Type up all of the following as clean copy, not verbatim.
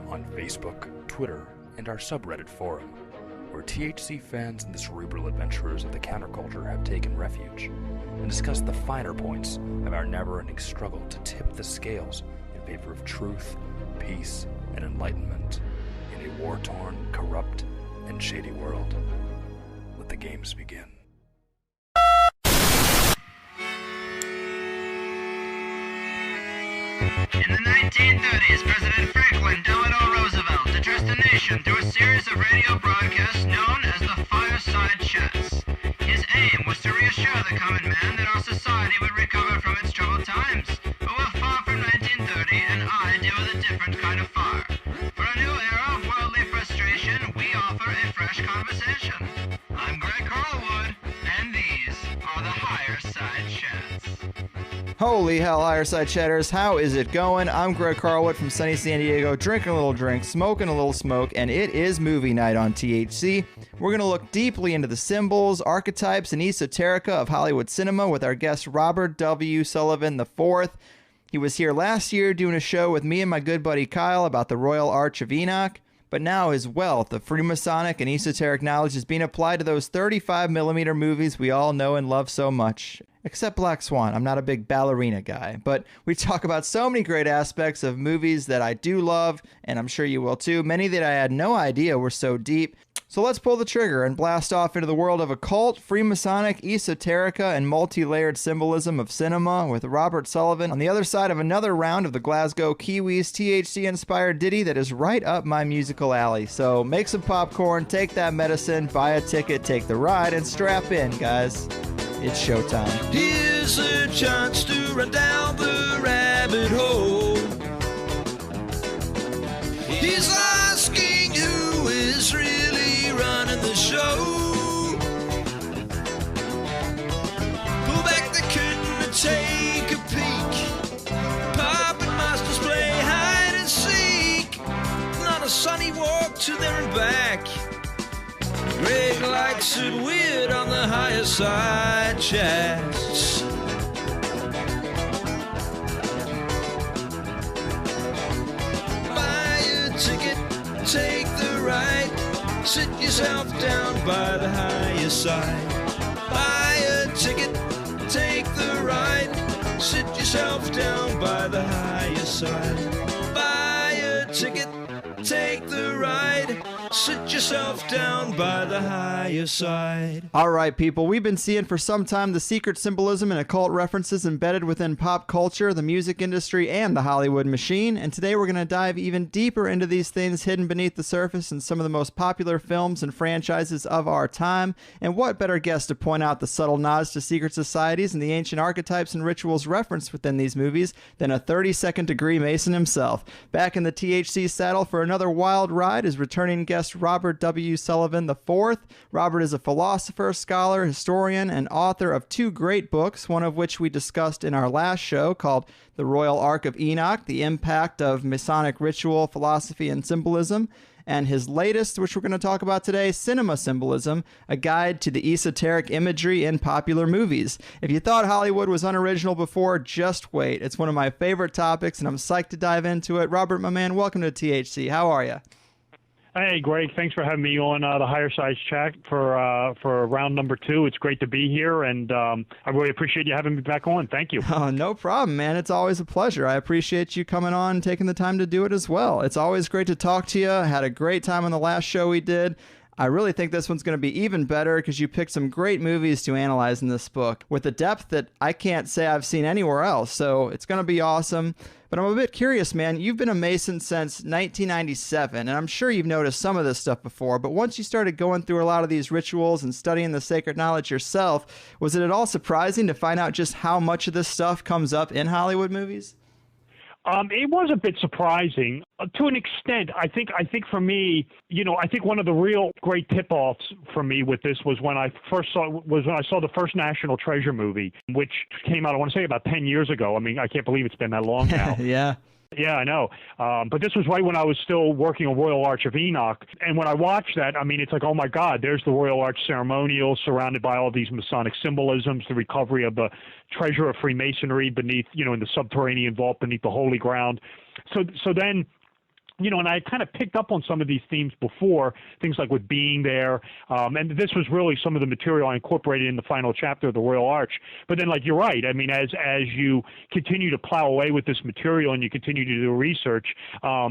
on Facebook, Twitter, and our subreddit forum, where THC fans and the cerebral adventurers of the counterculture have taken refuge, and discuss the finer points of our never-ending struggle to tip the scales in favor of truth, peace, and enlightenment in a war-torn, corrupt, and shady world. Let the games begin. In the 1930s, President Franklin Delano Roosevelt addressed the nation through a series of radio broadcasts known as the Fireside Chats. His aim was to reassure the common man that our society would recover from its troubled times. But we're far from 1930, and I deal with a different kind of fire. For a new era of worldly frustration, we offer a fresh conversation. I'm Greg Carlwood, and these are the Higherside Chats. Holy hell, Higherside Chatters, how is it going? I'm Greg Carlwood from sunny San Diego, drinking a little drink, smoking a little smoke, and it is movie night on THC. We're going to look deeply into the symbols, archetypes, and esoterica of Hollywood cinema with our guest Robert W. Sullivan IV. He was here last year doing a show with me and my good buddy Kyle about the Royal Arch of Enoch. But now his wealth of Freemasonic and esoteric knowledge is being applied to those 35mm movies we all know and love so much. Except Black Swan. I'm not a big ballerina guy. But we talk about so many great aspects of movies that I do love, and I'm sure you will too. Many that I had no idea were so deep. So let's pull the trigger and blast off into the world of occult, Freemasonic, esoterica, and multi-layered symbolism of cinema with Robert Sullivan on the other side of another round of the Glasgow Kiwis THC-inspired ditty that is right up my musical alley. So make some popcorn, take that medicine, buy a ticket, take the ride, and strap in, guys. It's showtime. Here's a chance to run down the rabbit hole. He's asking who is really running the show. Pull back the curtain and take a peek. Puppet masters play hide and seek. Not a sunny walk to there and back. Greg likes it weird on the higher side chats. Buy a ticket, take the ride. Sit yourself down by the higher side. Buy a ticket, take the ride. Sit yourself down by the higher side. Buy a ticket, take the ride. Sit yourself down by the higher side. All right, people, we've been seeing for some time the secret symbolism and occult references embedded within pop culture, the music industry, and the Hollywood machine. And today we're going to dive even deeper into these things hidden beneath the surface in some of the most popular films and franchises of our time. And what better guest to point out the subtle nods to secret societies and the ancient archetypes and rituals referenced within these movies than a 32nd degree Mason himself. Back in the THC saddle for another wild ride is returning guest Robert W. Sullivan IV. Robert is a philosopher, scholar, historian, and author of two great books, one of which we discussed in our last show called The Royal Arch of Enoch, The Impact of Masonic Ritual, Philosophy, and Symbolism, and his latest, which we're going to talk about today, Cinema Symbolism, a guide to the esoteric imagery in popular movies. If you thought Hollywood was unoriginal before, just wait. It's one of my favorite topics, and I'm psyched to dive into it. Robert, my man, welcome to THC. How are you? Hey, Greg, thanks for having me on the Higherside Chat for round number 2. It's great to be here, and I really appreciate you having me back on. Thank you. Oh, no problem, man. It's always a pleasure. I appreciate you coming on and taking the time to do it as well. It's always great to talk to you. I had a great time on the last show we did. I really think this one's going to be even better because you picked some great movies to analyze in this book with a depth that I can't say I've seen anywhere else. So it's going to be awesome. But I'm a bit curious, man. You've been a Mason since 1997, and I'm sure you've noticed some of this stuff before. But once you started going through a lot of these rituals and studying the sacred knowledge yourself, was it at all surprising to find out just how much of this stuff comes up in Hollywood movies? It was a bit surprising to an extent. I think for me, I think one of the real great tip-offs for me with this was when I saw the first National Treasure movie, which came out, I want to say about 10 years ago. I mean, I can't believe it's been that long now. Yeah. Yeah, I know. But this was right when I was still working on Royal Arch of Enoch. And when I watched that, I mean, it's like, oh, my God, there's the Royal Arch ceremonial surrounded by all these Masonic symbolisms, the recovery of the treasure of Freemasonry beneath, in the subterranean vault beneath the Holy Ground. So then and I kind of picked up on some of these themes before, things like with being there, and this was really some of the material I incorporated in the final chapter of the Royal Arch. But then, like, you're right. I mean, as you continue to plow away with this material and you continue to do research,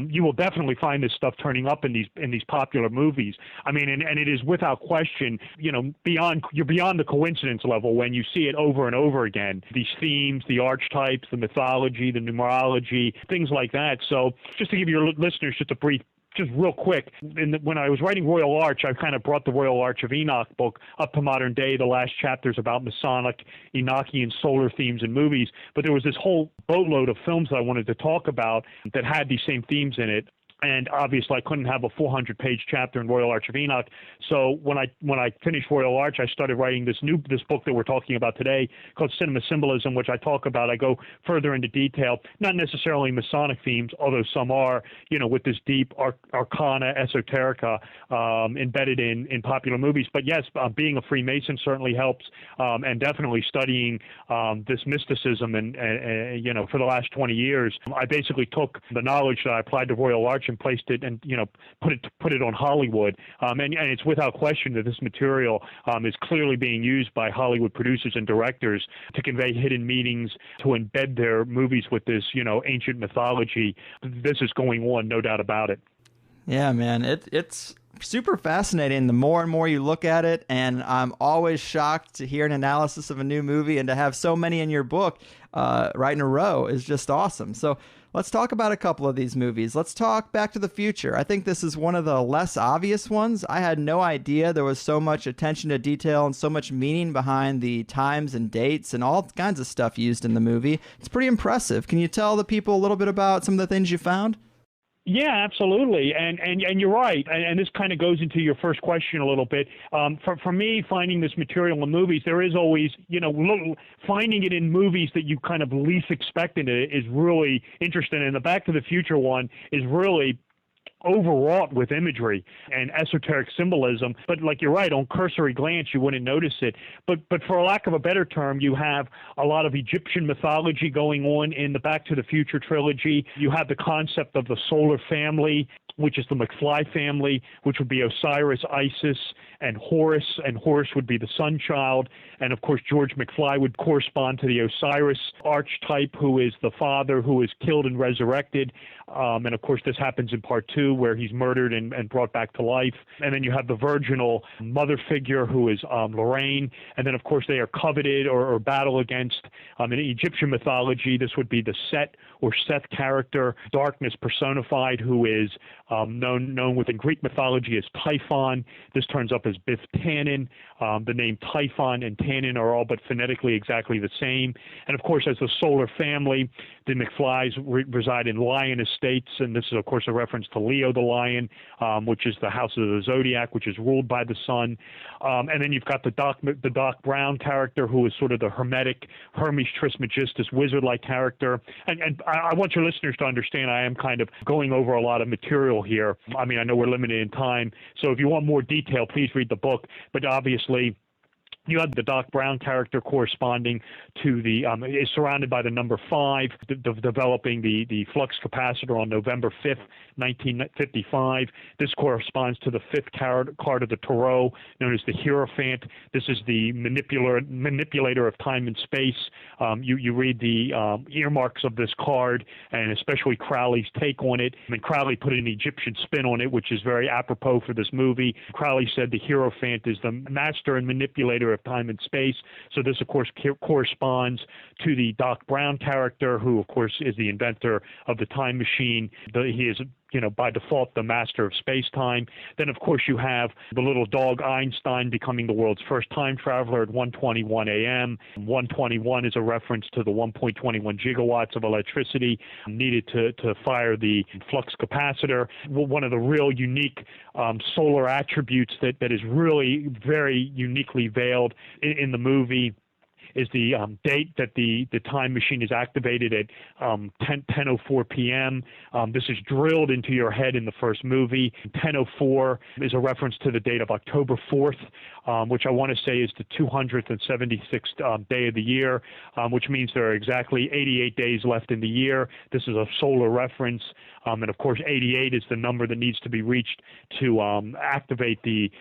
you will definitely find this stuff turning up in these popular movies. I mean, and it is without question, you're beyond the coincidence level when you see it over and over again. These themes, the archetypes, the mythology, the numerology, things like that. So just to give your listeners just real quick, when I was writing Royal Arch, I kind of brought the Royal Arch of Enoch book up to modern day. The last chapter's about Masonic, Enochian, solar themes in movies. But there was this whole boatload of films that I wanted to talk about that had these same themes in it. And obviously, I couldn't have a 400-page chapter in Royal Arch of Enoch. So when I finished Royal Arch, I started writing this book that we're talking about today called Cinema Symbolism, which I talk about. I go further into detail, not necessarily Masonic themes, although some are, with this deep arcana, esoterica embedded in popular movies. But yes, being a Freemason certainly helps, and definitely studying this mysticism. And for the last 20 years, I basically took the knowledge that I applied to Royal Arch and placed it and put it on Hollywood, and it's without question that this material is clearly being used by Hollywood producers and directors to convey hidden meanings, to embed their movies with this ancient mythology. This is going on, no doubt about it. Yeah, man, it's super fascinating the more and more you look at it, and I'm always shocked to hear an analysis of a new movie, and to have so many in your book right in a row is just awesome. So let's talk about a couple of these movies. Let's talk Back to the Future. I think this is one of the less obvious ones. I had no idea there was so much attention to detail and so much meaning behind the times and dates and all kinds of stuff used in the movie. It's pretty impressive. Can you tell the people a little bit about some of the things you found? Yeah, absolutely, and you're right, and this kind of goes into your first question a little bit. For me, finding this material in movies, there is always, finding it in movies that you kind of least expected it is really interesting, and the Back to the Future one is really overwrought with imagery and esoteric symbolism. But like you're right, on cursory glance you wouldn't notice it. But for lack of a better term, you have a lot of Egyptian mythology going on in the Back to the Future trilogy. You have the concept of the solar family, which is the McFly family, which would be Osiris, Isis, and Horus would be the sun child. And of course, George McFly would correspond to the Osiris archetype, who is the father who is killed and resurrected. And of course, this happens in part 2, where he's murdered and brought back to life. And then you have the virginal mother figure, who is Lorraine. And then, of course, they are coveted or battle against, in Egyptian mythology, this would be the Set or Seth character, darkness personified, who is known within Greek mythology as Typhon. This turns up as Biff Tannen. The name Typhon and Tannen are all but phonetically exactly the same. And of course, as the solar family, the McFlys reside in lion estates, and this is, of course, a reference to Leo the lion, which is the house of the zodiac, which is ruled by the sun. And then you've got the Doc Brown character, who is sort of the hermetic Hermes Trismegistus wizard-like character. And I want your listeners to understand I am kind of going over a lot of material here. I mean, I know we're limited in time, so if you want more detail, please read the book. But obviously, you have the Doc Brown character corresponding to is surrounded by the number 5, developing the flux capacitor on November 5th, 1955. This corresponds to the 5th card of the Tarot, known as the Hierophant. This is the manipulator of time and space. You read the earmarks of this card, and especially Crowley's take on it. I mean, Crowley put an Egyptian spin on it, which is very apropos for this movie. Crowley said the Hierophant is the master and manipulator of time and space. So this, of course, corresponds to the Doc Brown character, who, of course, is the inventor of the time machine. He is, by default, the master of space-time. Then, of course, you have the little dog Einstein becoming the world's first time traveler at 1:21 a.m. 1:21 is a reference to the 1.21 gigawatts of electricity needed to fire the flux capacitor. One of the real unique solar attributes that is really very uniquely veiled in the movie is the date that the time machine is activated at 10:04 p.m. This is drilled into your head in the first movie. 10:04 is a reference to the date of October 4th, which I want to say is the 276th day of the year, which means there are exactly 88 days left in the year. This is a solar reference. And of course, 88 is the number that needs to be reached to activate the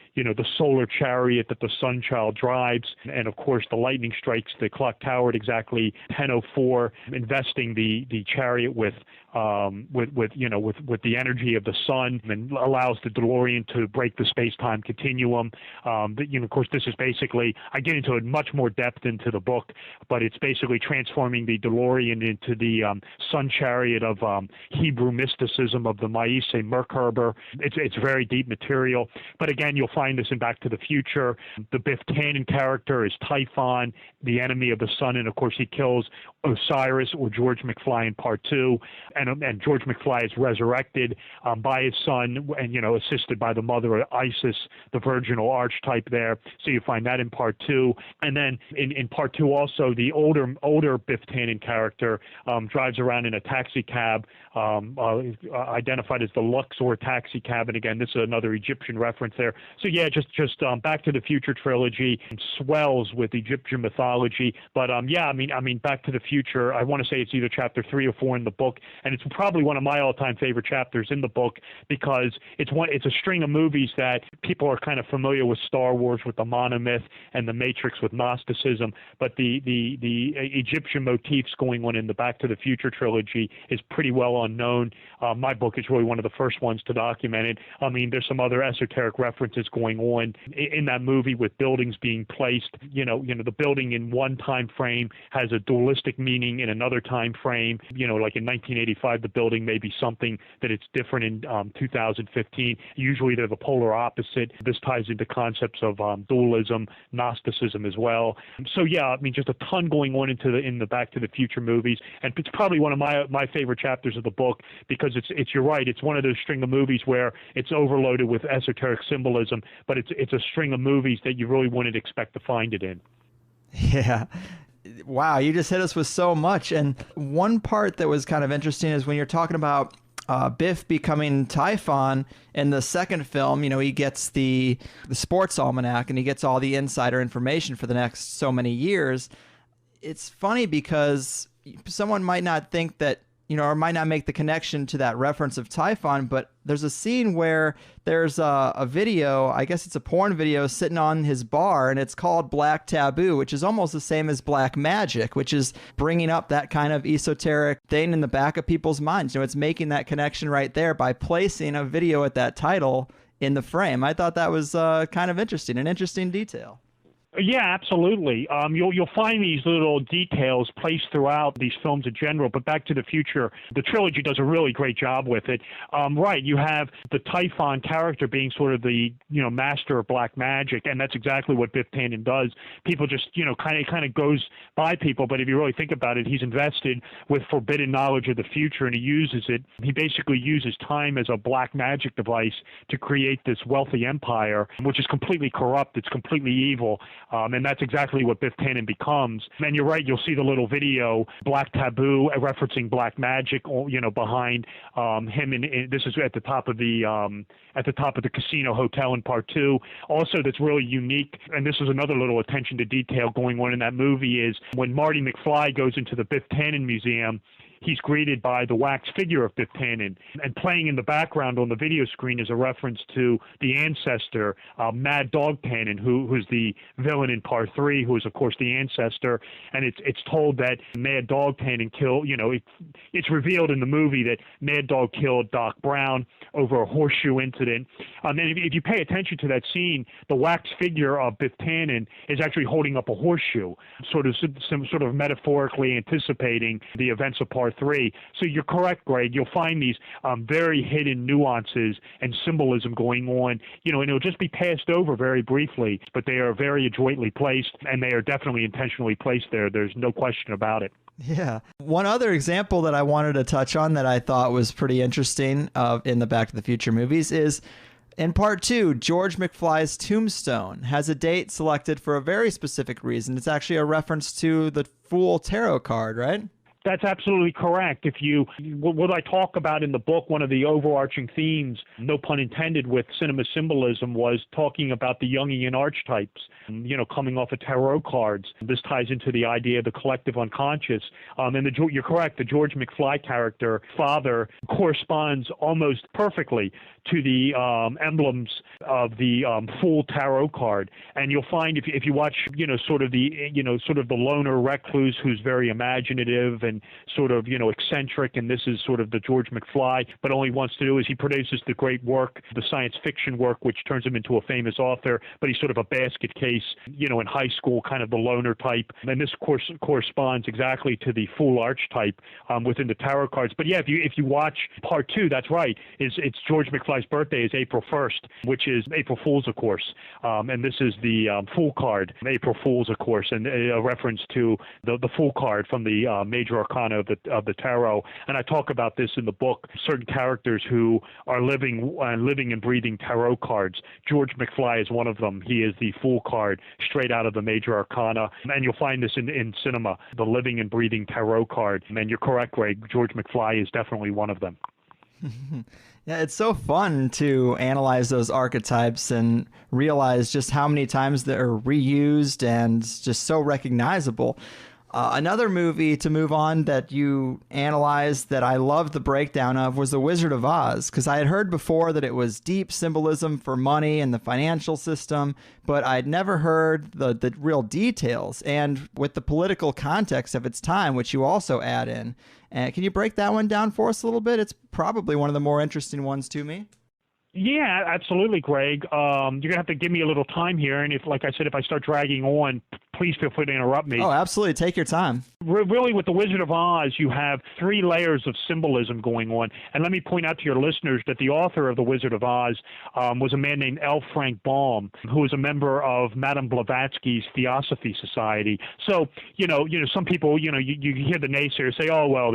solar chariot that the sun child drives. And of course, the lightning strikes the clock tower at exactly 10:04, investing the chariot with the energy of the sun, and allows the DeLorean to break the space-time continuum. Of course, this is basically, I get into it much more depth into the book, but it's basically transforming the DeLorean into the sun chariot of Hebrew mysticism of the Maise Merkherber. It's very deep material, but again, you'll find this in Back to the Future. The Biff Tannen character is Typhon, the enemy of the sun, and of course he kills Osiris or George McFly in Part 2, and George McFly is resurrected by his son, and assisted by the mother Isis, the virginal archetype there. So you find that in Part 2, and then in Part 2 also the older Biff Tannen character drives around in a taxi cab, identified as the Luxor taxi cab, and again this is another Egyptian reference there. So yeah, just Back to the Future trilogy swells with Egyptian mythology, but I mean Back to the Future, I want to say it's either chapter 3 or 4 in the book, and it's probably one of my all-time favorite chapters in the book because it's a string of movies that people are kind of familiar with Star Wars with the monomyth and the Matrix with Gnosticism, but the Egyptian motifs going on in the Back to the Future trilogy is pretty well unknown. My book is really one of the first ones to document it. I mean, there's some other esoteric references going on in that movie with buildings being placed. The building in one time frame has a dualistic meaning in another time frame. Like in 1985, the building may be something that it's different in 2015. Usually they're the polar opposite. This ties into concepts of dualism, Gnosticism as well. So yeah, I mean, just a ton going on in the Back to the Future movies, and it's probably one of my favorite chapters of the book because you're right, it's one of those string of movies where it's overloaded with esoteric symbolism, but it's a string of movies that you really wouldn't expect to find it in. Yeah. Wow, you just hit us with so much. And one part that was kind of interesting is when you're talking about Biff becoming Typhon in the second film, he gets the sports almanac and he gets all the insider information for the next so many years. It's funny because someone might not think that, or might not make the connection to that reference of Typhon, but there's a scene where there's a video, I guess it's a porn video, sitting on his bar, and it's called Black Taboo, which is almost the same as Black Magic, which is bringing up that kind of esoteric thing in the back of people's minds. It's making that connection right there by placing a video at that title in the frame. I thought that was kind of interesting, an interesting detail. Yeah, absolutely. You'll find these little details placed throughout these films in general, but Back to the Future, the trilogy does a really great job with it. Right, you have the Typhon character being sort of the master of black magic, and that's exactly what Biff Tannen does. People just kind of goes by people, but if you really think about it, he's invested with forbidden knowledge of the future, and he uses it. He basically uses time as a black magic device to create this wealthy empire, which is completely corrupt. It's completely evil. And that's exactly what Biff Tannen becomes. And you're right, you'll see the little video, Black Taboo, referencing black magic, behind him. And this is at the top of the casino hotel in Part 2. Also, that's really unique, and this is another little attention to detail going on in that movie, is when Marty McFly goes into the Biff Tannen Museum, he's greeted by the wax figure of Biff Tannen. And playing in the background on the video screen is a reference to the ancestor, Mad Dog Tannen, who's the villain in Part 3, who is, of course, the ancestor. And it's told that Mad Dog Tannen killed, it's revealed in the movie that Mad Dog killed Doc Brown over a horseshoe incident. And if you pay attention to that scene, the wax figure of Biff Tannen is actually holding up a horseshoe, sort of metaphorically anticipating the events of Part 3. So you're correct, Greg. You'll find these very hidden nuances and symbolism going on, and it'll just be passed over very briefly, but they are very adroitly placed, and they are definitely intentionally placed there. There's no question about it. Yeah. One other example that I wanted to touch on that I thought was pretty interesting in the Back to the Future movies is In part 2, George McFly's tombstone has a date selected for a very specific reason. It's actually a reference to the Fool Tarot card, right? That's absolutely correct. What I talk about in the book, one of the overarching themes, no pun intended, with cinema symbolism was talking about the Jungian archetypes, coming off of tarot cards. This ties into the idea of the collective unconscious. You're correct, the George McFly character, father, corresponds almost perfectly to the emblems of the Fool Tarot card. And you'll find if you watch, sort of the loner recluse who's very imaginative and sort of, eccentric, and this is sort of the George McFly, but all he wants to do is he produces the great work, the science fiction work, which turns him into a famous author, but he's sort of a basket case, in high school, kind of the loner type. And this, of course, corresponds exactly to the Fool archetype within the tarot cards. But yeah, if you watch part 2, that's right, it's George McFly's birthday is April 1st, which is April Fool's, of course. And this is the Fool card, April Fool's, of course, and a reference to the Fool card from the major arcana of the tarot. And I talk about this in the book, certain characters who are living and breathing tarot cards. George McFly is one of them. He is the Fool card straight out of the major arcana. And you'll find this in cinema, the living and breathing tarot card. And you're correct, Greg. George McFly is definitely one of them. Yeah, it's so fun to analyze those archetypes and realize just how many times they're reused and just so recognizable. Another movie to move on that you analyzed that I loved the breakdown of was The Wizard of Oz, because I had heard before that it was deep symbolism for money and the financial system, but I'd never heard the real details and with the political context of its time, which you also add in. Can you break that one down for us a little bit? It's probably one of the more interesting ones to me. Yeah, absolutely, Greg. You're going to have to give me a little time here, and if I start dragging on, please feel free to interrupt me. Oh, absolutely. Take your time. Really, with The Wizard of Oz, you have 3 layers of symbolism going on. And let me point out to your listeners that the author of The Wizard of Oz was a man named L. Frank Baum, who was a member of Madame Blavatsky's Theosophy Society. So, some people, you hear the naysayers say, oh, well,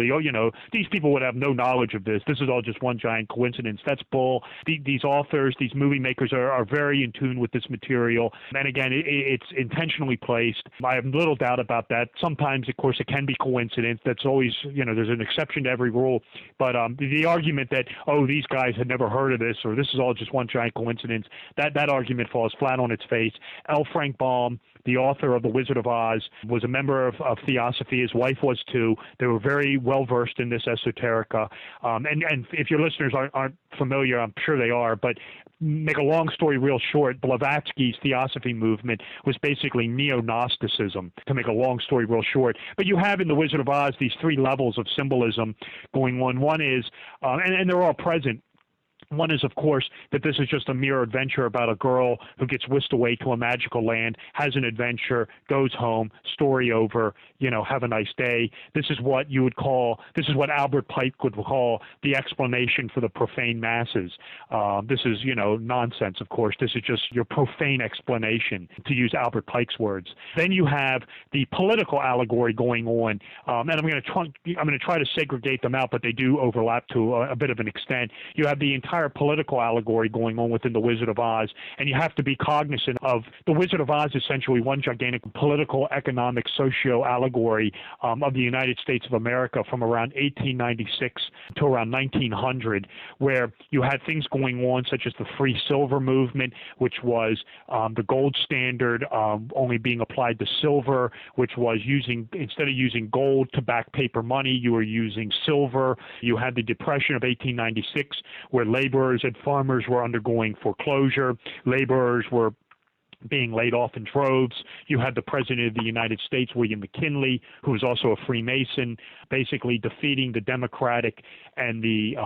these people would have no knowledge of this. This is all just one giant coincidence. That's bull. These authors, these movie makers are very in tune with this material. And again, it's intentionally placed. I have little doubt about that. Sometimes, of course, it can be coincidence. That's always, there's an exception to every rule. But the argument that, oh, these guys had never heard of this, or this is all just one giant coincidence, that argument falls flat on its face. L. Frank Baum, the author of The Wizard of Oz, was a member of Theosophy. His wife was too. They were very well versed in this esoterica. And if your listeners aren't familiar, I'm sure they are, but make a long story real short, Blavatsky's Theosophy movement was basically neo-Gnosticism, to make a long story real short. But you have in The Wizard of Oz these 3 levels of symbolism going on. One is, and they're all present, one is, of course, that this is just a mere adventure about a girl who gets whisked away to a magical land, has an adventure, goes home, story over, have a nice day. This is what Albert Pike would call the explanation for the profane masses. This is, nonsense, of course. This is just your profane explanation, to use Albert Pike's words. Then you have the political allegory going on, and I'm going to try to segregate them out, but they do overlap to a bit of an extent. You have the entire political allegory going on within The Wizard of Oz, and you have to be cognizant of The Wizard of Oz, essentially one gigantic political, economic, socio-allegory of the United States of America from around 1896 to around 1900, where you had things going on such as the free silver movement, which was the gold standard only being applied to silver, which was instead of using gold to back paper money, you were using silver. You had the Depression of 1896, where laborers and farmers were undergoing foreclosure. Laborers were being laid off in droves. You had the President of the United States, William McKinley, who was also a Freemason, basically defeating the Democratic and the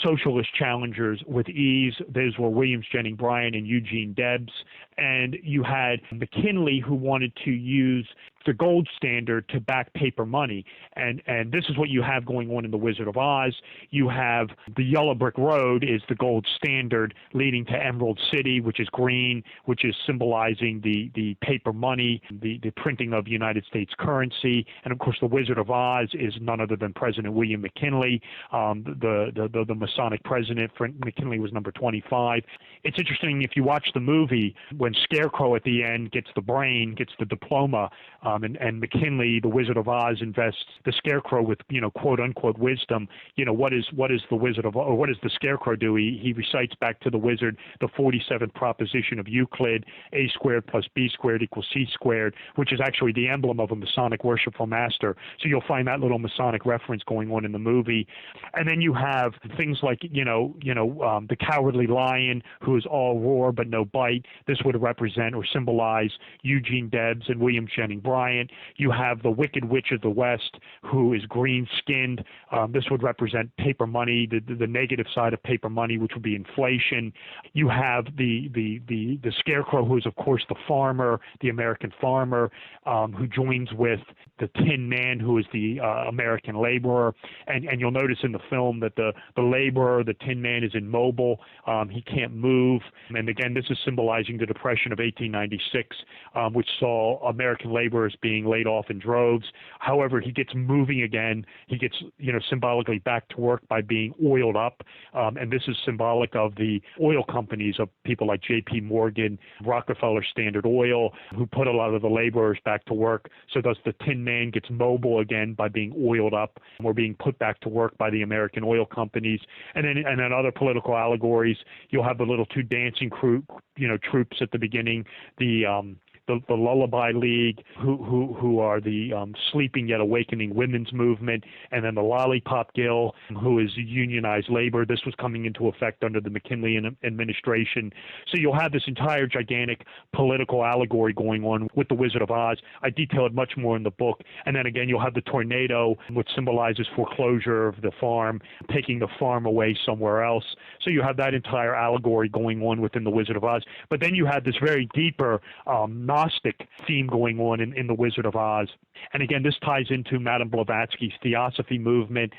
socialist challengers with ease. Those were Williams Jennings Bryan and Eugene Debs. And you had McKinley, who wanted to use the gold standard to back paper money. And this is what you have going on in The Wizard of Oz. You have the yellow brick road is the gold standard leading to Emerald City, which is green, which is symbolizing the paper money, the printing of United States currency. And of course, the Wizard of Oz is none other than President William McKinley, the Masonic president. McKinley was number 25. It's interesting if you watch the movie when Scarecrow at the end gets the brain, gets the diploma, and McKinley, the Wizard of Oz, invests the Scarecrow with, quote unquote wisdom. What is the Wizard of Oz, or what does the Scarecrow do? He recites back to the wizard the 47th proposition of Euclid: A squared plus B squared equals C squared, which is actually the emblem of a Masonic worshipful master. So you'll find that little Masonic reference going on in the movie. And then you have things like, the Cowardly Lion, who is all roar but no bite. This would represent or symbolize Eugene Debs and William Jennings Bryant. You have the Wicked Witch of the West, who is green-skinned. This would represent paper money, the negative side of paper money, which would be inflation. You have the Scarecrow, who is, of course, the farmer, the American farmer, who joins with the Tin Man, who is the American laborer. And you'll notice in the film that the laborer, the Tin Man, is immobile. He can't move. And again, this is symbolizing the Depression of 1896, which saw American laborers being laid off in droves. However, he gets moving again. He gets, symbolically back to work by being oiled up. And this is symbolic of the oil companies, of people like J.P. Morgan, Rockefeller Standard Oil, who put a lot of the laborers back to work. So thus the Tin Man gets mobile again by being oiled up or being put back to work by the American oil companies. And then other political allegories, you'll have the little two dancing troops at the beginning, the Lullaby League, who are the sleeping yet awakening women's movement, and then the Lollipop Guild, who is unionized labor. This was coming into effect under the McKinley administration. So you'll have this entire gigantic political allegory going on with the Wizard of Oz. I detail it much more in the book. And then again, you'll have the tornado, which symbolizes foreclosure of the farm, taking the farm away somewhere else. So you have that entire allegory going on within the Wizard of Oz. But then you have this very deeper Gnostic theme going on in the Wizard of Oz. And again, this ties into Madame Blavatsky's Theosophy movement,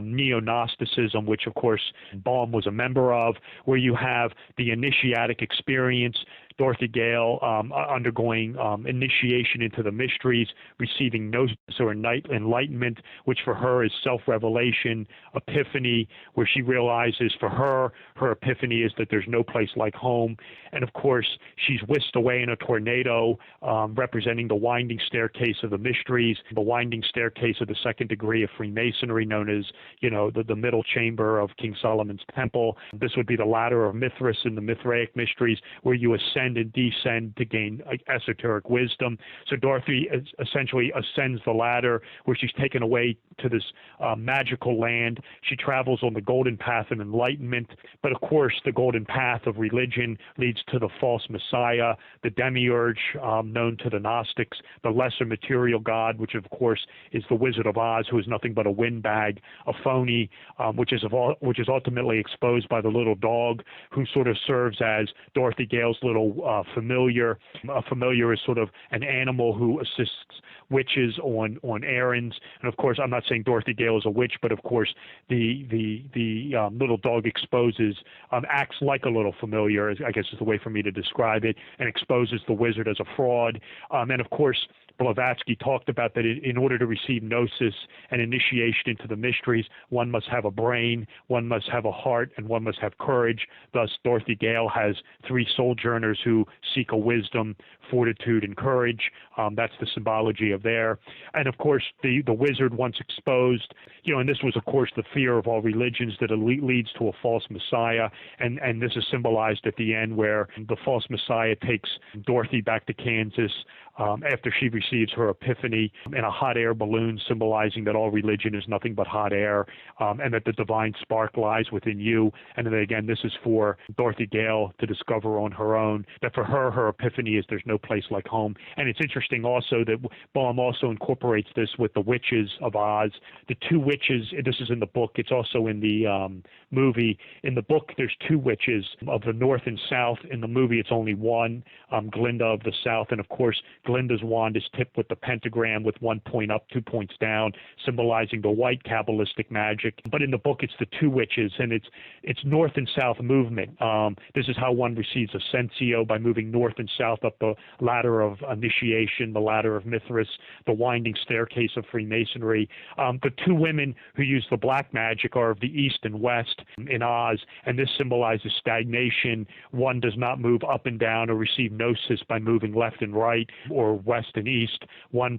neo-Gnosticism, which of course Baum was a member of, where you have the initiatic experience, Dorothy Gale undergoing initiation into the mysteries, receiving gnosis or enlightenment, which for her is self-revelation, epiphany, where she realizes for her epiphany is that there's no place like home. And of course, she's whisked away in a tornado, representing the winding staircase of the mysteries, the winding staircase of the second degree of Freemasonry, known as, the middle chamber of King Solomon's temple. This would be the ladder of Mithras in the Mithraic mysteries, where you ascend and descend to gain esoteric wisdom. So Dorothy essentially ascends the ladder, where she's taken away to this magical land. She travels on the golden path of enlightenment, but of course the golden path of religion leads to the false messiah, the demiurge, known to the Gnostics, the lesser material god, which of course is the Wizard of Oz, who is nothing but a windbag, a phony, which is ultimately exposed by the little dog, who sort of serves as Dorothy Gale's little familiar. A familiar is sort of an animal who assists witches on errands. And of course, I'm not saying Dorothy Gale is a witch, but of course the little dog acts like a little familiar, I guess is the way for me to describe it, and exposes the wizard as a fraud. And of course, Blavatsky talked about that in order to receive gnosis and initiation into the mysteries, one must have a brain, one must have a heart, and one must have courage. Thus, Dorothy Gale has three sojourners who seek a wisdom, fortitude, and courage. That's the symbology of there. And of course, the wizard, once exposed, and this was, of course, the fear of all religions, that it leads to a false messiah. And this is symbolized at the end, where the false messiah takes Dorothy back to Kansas after she receives her epiphany in a hot air balloon, symbolizing that all religion is nothing but hot air, and that the divine spark lies within you. And then again, this is for Dorothy Gale to discover on her own, that for her epiphany is there's no place like home. And it's interesting also that Baum also incorporates this with the witches of Oz. The two witches, this is in the book, it's also in the movie. In the book, there's two witches of the north and south. In the movie, it's only one, Glinda of the south, and of course, Glinda's wand is tipped with the pentagram with 1 point up, 2 points down, symbolizing the white Kabbalistic magic. But in the book, it's the two witches, and it's north and south movement. This is how one receives Ascensio, by moving north and south up the ladder of initiation, the ladder of Mithras, the winding staircase of Freemasonry. The two women who use the black magic are of the east and west in Oz, and this symbolizes stagnation. One does not move up and down or receive gnosis by moving left and right or west and east. One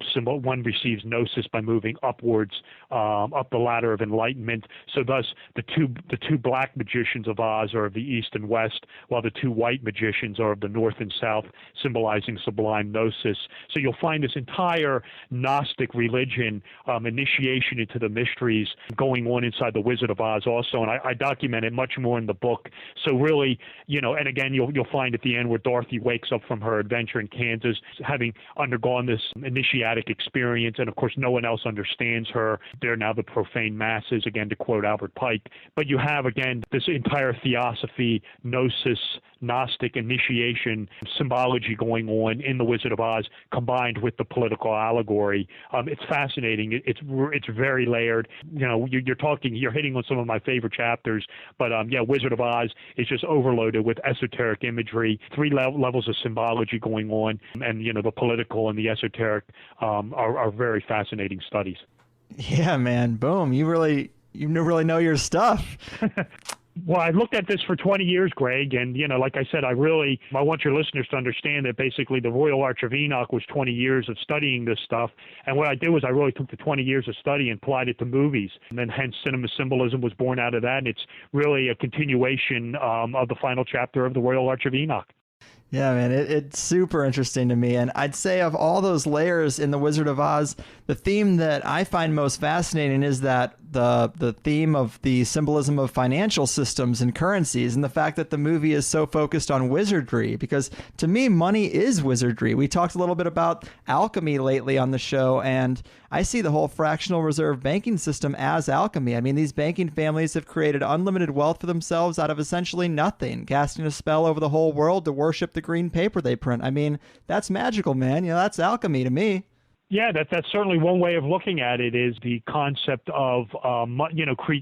receives gnosis by moving upwards up the ladder of enlightenment. So thus the two black magicians of Oz are of the east and west, while the two white magicians are of the north and south, symbolizing sublime gnosis. So you'll find this entire Gnostic religion, initiation into the mysteries, going on inside the Wizard of Oz also, and I document it much more in the book. So really, and again, you'll find at the end where Dorothy wakes up from her adventure in Kansas, having undergone this initiatic experience, and of course no one else understands her. They're now the profane masses, again to quote Albert Pike. But you have, again, this entire theosophy, gnosis, Gnostic initiation, symbology going on in the Wizard of Oz, combined with the political allegory. It's fascinating. It's very layered. You're hitting on some of my favorite chapters, but Wizard of Oz is just overloaded with esoteric imagery, three levels of symbology going on, and the political and the esoteric are very fascinating studies. Yeah, man. Boom. You really know your stuff. Well, I've looked at this for 20 years, Greg, and, like I said, I want your listeners to understand that basically the Royal Arch of Enoch was 20 years of studying this stuff, and what I did was I really took the 20 years of study and applied it to movies, and then hence Cinema Symbolism was born out of that, and it's really a continuation of the final chapter of the Royal Arch of Enoch. Yeah, man, it's super interesting to me. And I'd say of all those layers in The Wizard of Oz, the theme that I find most fascinating is that the theme of the symbolism of financial systems and currencies, and the fact that the movie is so focused on wizardry, because to me, money is wizardry. We talked a little bit about alchemy lately on the show, and I see the whole fractional reserve banking system as alchemy. I mean, these banking families have created unlimited wealth for themselves out of essentially nothing, casting a spell over the whole world to worship the green paper they print. I mean, that's magical, man. That's alchemy to me. Yeah, that's certainly one way of looking at it, is the concept of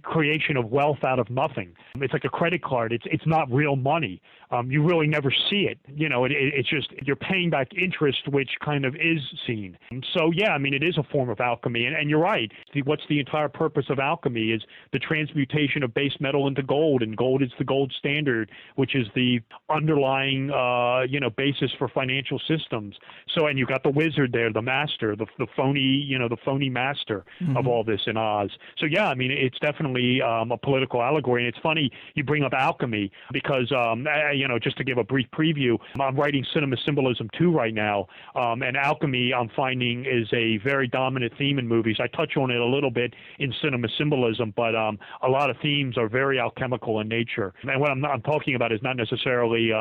creation of wealth out of nothing. It's like a credit card. It's not real money. You really never see it. It's just you're paying back interest, which kind of is seen. So yeah, I mean, it is a form of alchemy, and you're right. What's the entire purpose of alchemy is the transmutation of base metal into gold, and gold is the gold standard, which is the underlying basis for financial systems. So, and you've got the wizard there, the master, the phony master of all this in Oz. So yeah, I mean, it's definitely a political allegory, and it's funny you bring up alchemy because just to give a brief preview, I'm writing Cinema Symbolism 2 right now, and alchemy I'm finding is a very dominant theme in movies. I touch on it a little bit in Cinema Symbolism, but a lot of themes are very alchemical in nature. And what I'm talking about is not necessarily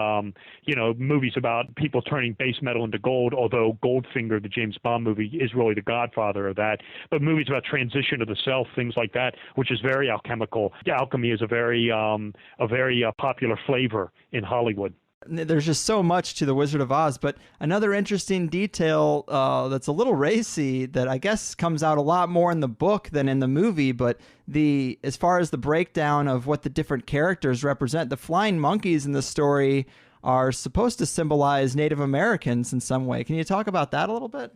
movies about people turning base metal into gold, although Goldfinger, the James Bond movie, is really the godfather of that, but movies about transition of the self, things like that, which is very alchemical. Alchemy is a very popular flavor in Hollywood. There's just so much to The Wizard of Oz, but another interesting detail that's a little racy that I guess comes out a lot more in the book than in the movie, but as far as the breakdown of what the different characters represent, the flying monkeys in the story are supposed to symbolize Native Americans in some way. Can you talk about that a little bit?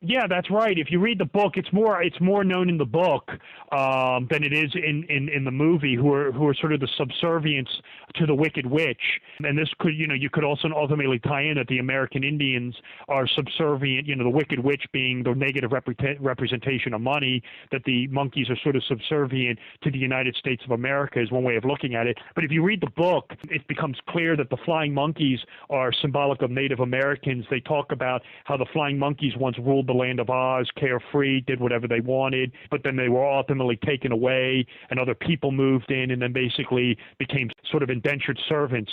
Yeah, that's right. If you read the book, it's more known in the book than it is in the movie, who are sort of the subservients to the Wicked Witch. And this could, you could also ultimately tie in that the American Indians are subservient, the Wicked Witch being the negative representation of money, that the monkeys are sort of subservient to the United States of America is one way of looking at it. But if you read the book, it becomes clear that the flying monkeys are symbolic of Native Americans. They talk about how the flying monkeys once ruled the land of Oz, carefree, did whatever they wanted, but then they were ultimately taken away and other people moved in and then basically became sort of indentured servants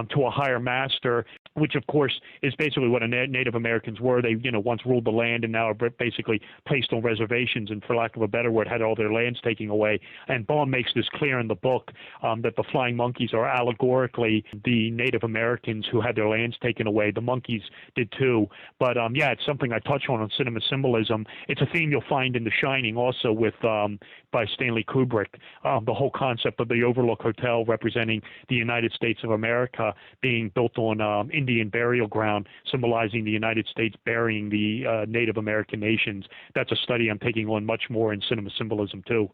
to a higher master, which of course is basically what Native Americans were. They, once ruled the land and now are basically placed on reservations and, for lack of a better word, had all their lands taken away. And Baum makes this clear in the book that the flying monkeys are allegorically the Native Americans who had their lands taken away. The monkeys did too. But it's something I touch on cinema symbolism. It's a theme you'll find in The Shining also with by Stanley Kubrick. The whole concept of the Overlook Hotel representing the United States of America being built on Indian burial ground, symbolizing the United States burying the Native American nations. That's a study I'm taking on much more in cinema symbolism too.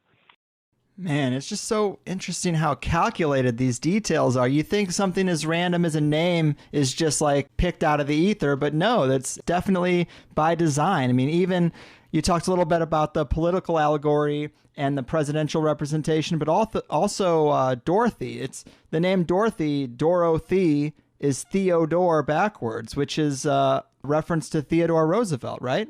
Man, it's just so interesting how calculated these details are. You think something as random as a name is just like picked out of the ether, but no, that's definitely by design. I mean, even you talked a little bit about the political allegory and the presidential representation, but also Dorothy. It's the name Dorothy, Dorothy, is Theodore backwards, which is a reference to Theodore Roosevelt, right?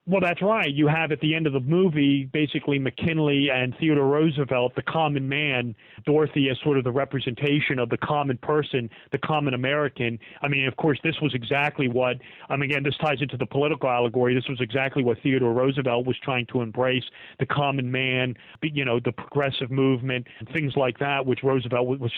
Well, that's right. You have at the end of the movie, basically McKinley and Theodore Roosevelt, the common man, Dorothy as sort of the representation of the common person, the common American. I mean, of course, this was exactly what, again, this ties into the political allegory. This was exactly what Theodore Roosevelt was trying to embrace, the common man, the progressive movement, things like that, which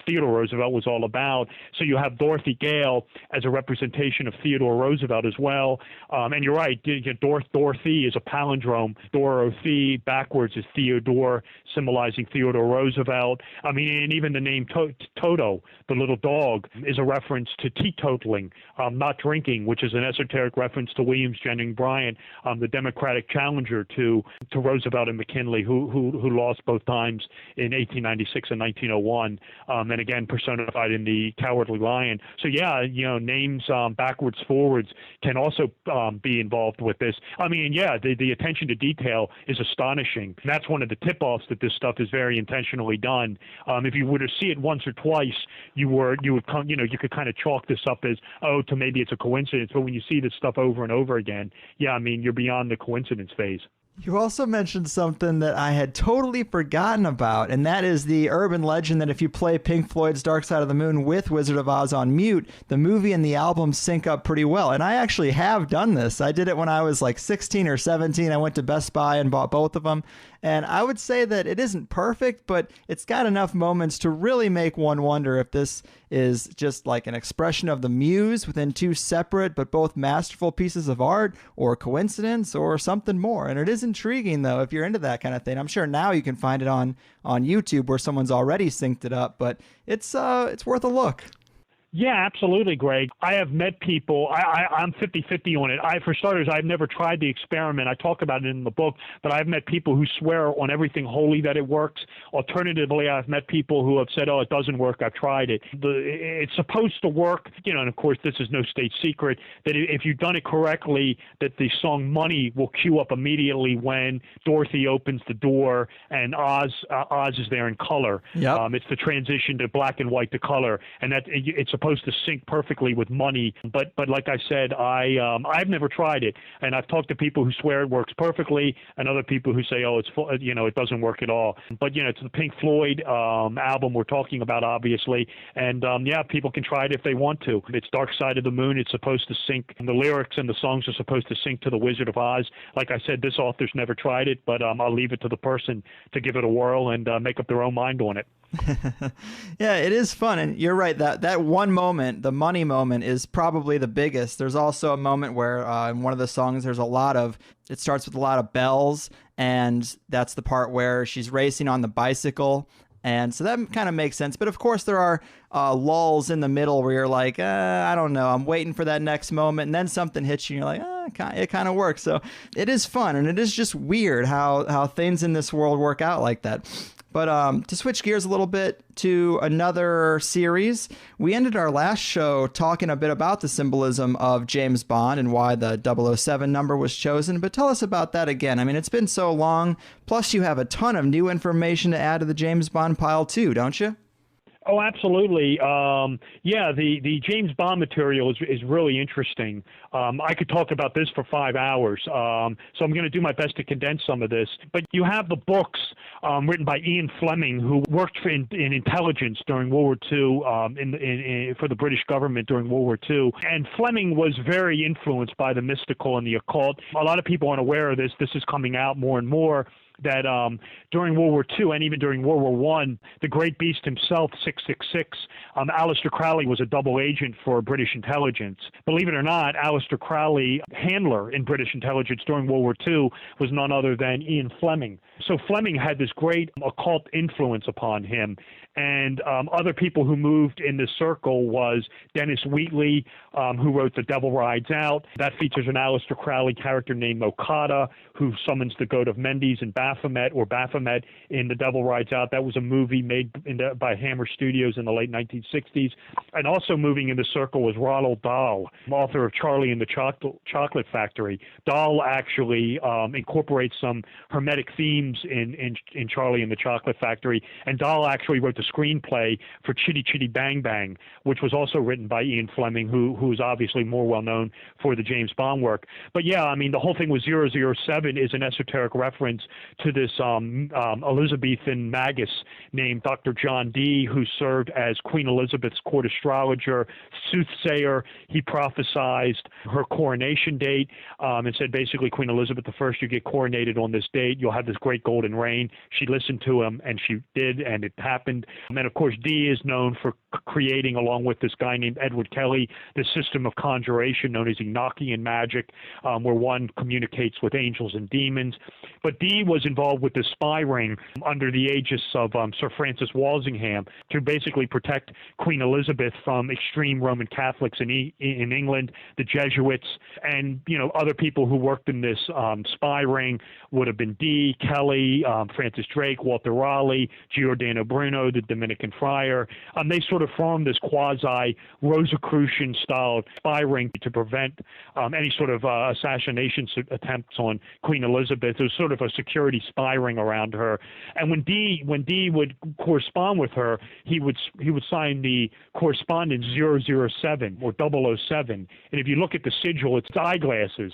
Theodore Roosevelt was all about. So you have Dorothy Gale as a representation of Theodore Roosevelt as well. And you're right, Dorothy is a palindrome. Dorothy backwards is Theodore, symbolizing Theodore Roosevelt. And even the name Toto, the little dog, is a reference to teetotaling, not drinking, which is an esoteric reference to Williams Jennings Bryan, the Democratic challenger to Roosevelt and McKinley, who lost both times in 1896 and 1901, and again personified in the Cowardly Lion. So names backwards, forwards can also be involved with this. The attention to detail is astonishing. And that's one of the tip-offs that this stuff is very intentionally done. If you were to see it once or twice, you could kind of chalk this up as, to maybe it's a coincidence. But when you see this stuff over and over again, you're beyond the coincidence phase. You also mentioned something that I had totally forgotten about, and that is the urban legend that if you play Pink Floyd's Dark Side of the Moon with Wizard of Oz on mute, the movie and the album sync up pretty well. And I actually have done this. I did it when I was like 16 or 17. I went to Best Buy and bought both of them. And I would say that it isn't perfect, but it's got enough moments to really make one wonder if this is just like an expression of the muse within two separate but both masterful pieces of art, or coincidence, or something more. And it is intriguing, though, if you're into that kind of thing. I'm sure now you can find it on YouTube where someone's already synced it up, but it's worth a look. Yeah, absolutely, Greg. I have met people, I'm 50-50 on it. For starters, I've never tried the experiment. I talk about it in the book, but I've met people who swear on everything holy that it works. Alternatively, I've met people who have said, it doesn't work, I've tried it. It's supposed to work, and of course, this is no state secret, that if you've done it correctly, that the song Money will cue up immediately when Dorothy opens the door and Oz is there in color. Yep. It's the transition to black and white to color, and that it's supposed to sync perfectly with Money, but like I said, I've never tried it, and I've talked to people who swear it works perfectly, and other people who say, it doesn't work at all. But it's the Pink Floyd album we're talking about, obviously, and people can try it if they want to. It's Dark Side of the Moon. It's supposed to sync. The lyrics and the songs are supposed to sync to the Wizard of Oz. Like I said, this author's never tried it, but I'll leave it to the person to give it a whirl and make up their own mind on it. Yeah, it is fun, and you're right, that one moment, the Money moment, is probably the biggest. There's also a moment where in one of the songs it starts with a lot of bells, and that's the part where she's racing on the bicycle, and so that kind of makes sense. But of course there are lulls in the middle where you're like, I don't know, I'm waiting for that next moment, and then something hits you and you're like, it kind of works. So it is fun, and it is just weird how things in this world work out like that. But to switch gears a little bit to another series, we ended our last show talking a bit about the symbolism of James Bond and why the 007 number was chosen. But tell us about that again. It's been so long. Plus, you have a ton of new information to add to the James Bond pile too, don't you? Oh, absolutely. Yeah, the James Bond material is really interesting. I could talk about this for 5 hours, so I'm going to do my best to condense some of this. But you have the books written by Ian Fleming, who worked in intelligence during World War II, for the British government during World War II. And Fleming was very influenced by the mystical and the occult. A lot of people aren't aware of this. This is coming out more and more, that during World War II and even during World War I, the great beast himself, 666, Aleister Crowley was a double agent for British intelligence. Believe it or not, Aleister Crowley, handler in British intelligence during World War II, was none other than Ian Fleming. So Fleming had this great occult influence upon him. And other people who moved in this circle was Dennis Wheatley, who wrote The Devil Rides Out. That features an Aleister Crowley character named Okada, who summons the goat of Mendes and Baphomet in The Devil Rides Out. That was a movie made by Hammer Studios in the late 1960s. And also moving in the circle was Roald Dahl, author of Charlie and the Chocolate Factory. Dahl actually incorporates some Hermetic themes in Charlie and the Chocolate Factory. And Dahl actually wrote the screenplay for Chitty Chitty Bang Bang, which was also written by Ian Fleming, who's obviously more well known for the James Bond work. But yeah, I mean, the whole thing with 007 is an esoteric reference to this Elizabethan magus named Dr. John Dee, who served as Queen Elizabeth's court astrologer, soothsayer. He prophesized her coronation date and said basically, Queen Elizabeth I, you get coronated on this date, you'll have this great golden reign. She listened to him, and she did, and it happened. And then, of course, Dee is known for creating, along with this guy named Edward Kelly, this system of conjuration known as Enochian magic, where one communicates with angels and demons. But Dee was involved with the spy ring under the aegis of Sir Francis Walsingham to basically protect Queen Elizabeth from extreme Roman Catholics in England, the Jesuits, and other people who worked in this spy ring would have been Dee, Kelly, Francis Drake, Walter Raleigh, Giordano Bruno, the Dominican friar. They sort of formed this quasi-Rosicrucian-style spy ring to prevent any sort of assassination attempts on Queen Elizabeth. It was sort of a security spy ring around her. And when Dee would correspond with her, he would sign the correspondence 007 or 007. And if you look at the sigil, it's eyeglasses.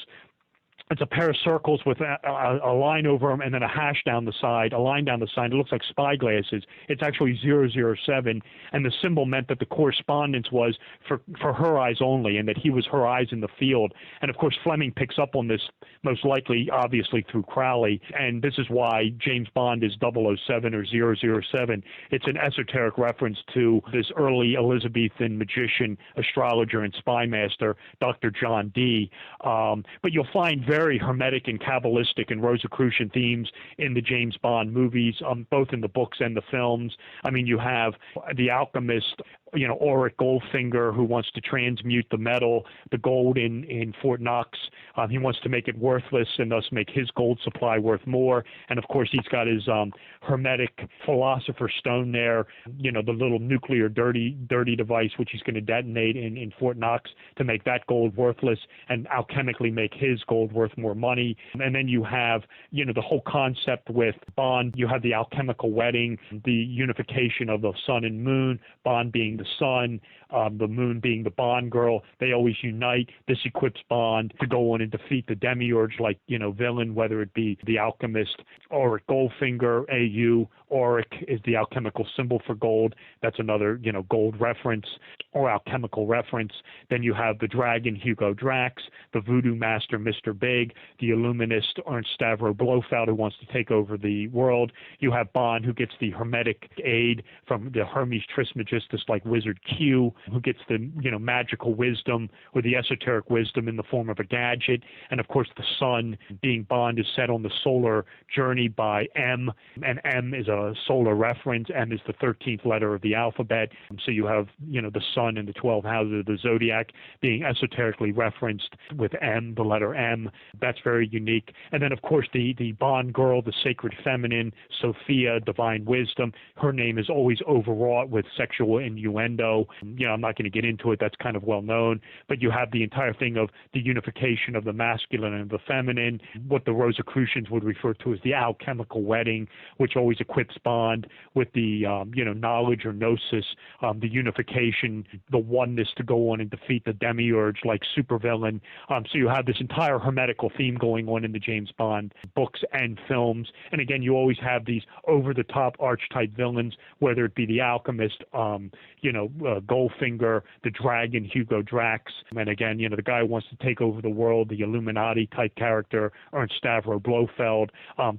It's a pair of circles with a line over them and then a hash down the side, a line down the side. It looks like spy glasses. It's actually 007, and the symbol meant that the correspondence was for her eyes only, and that he was her eyes in the field. And, of course, Fleming picks up on this, most likely, obviously, through Crowley, and this is why James Bond is 007 or 007. It's an esoteric reference to this early Elizabethan magician, astrologer, and spy master, Dr. John Dee. But you'll find very Hermetic and Kabbalistic and Rosicrucian themes in the James Bond movies, both in the books and the films. I mean, you have the alchemist, Auric Goldfinger, who wants to transmute the metal, the gold in Fort Knox. He wants to make it worthless and thus make his gold supply worth more. And, of course, he's got his Hermetic Philosopher's Stone there, the little nuclear dirty device, which he's going to detonate in Fort Knox to make that gold worthless and alchemically make his gold worth more money. And then you have, the whole concept with Bond. You have the alchemical wedding, the unification of the sun and moon, Bond being the sun, the moon being the Bond girl. They always unite. This equips Bond to go on and defeat the demiurge like, villain, whether it be the alchemist, Auric Goldfinger, AU. Auric is the alchemical symbol for gold. That's another, gold reference or alchemical reference. Then you have the dragon, Hugo Drax, the voodoo master, Mr. Big, the illuminist, Ernst Stavro Blofeld, who wants to take over the world. You have Bond, who gets the hermetic aid from the Hermes Trismegistus, like Wizard Q, who gets the, magical wisdom or the esoteric wisdom in the form of a gadget. And, of course, the sun, being Bond, is set on the solar journey by M, and M is a solar reference. M is the 13th letter of the alphabet. So you have, the sun and the 12 houses of the zodiac being esoterically referenced with M, the letter M. That's very unique. And then, of course, the Bond girl, the sacred feminine, Sophia, divine wisdom. Her name is always overwrought with sexual innuendo. I'm not going to get into it. That's kind of well known. But you have the entire thing of the unification of the masculine and the feminine, what the Rosicrucians would refer to as the alchemical wedding, which always equips Alex Bond with the, knowledge or gnosis, the unification, the oneness to go on and defeat the demiurge like supervillain. So you have this entire hermetical theme going on in the James Bond books and films. And again, you always have these over-the-top archetype villains, whether it be the alchemist, Goldfinger, the dragon, Hugo Drax, and again, the guy who wants to take over the world, the Illuminati type character, Ernst Stavro Blofeld.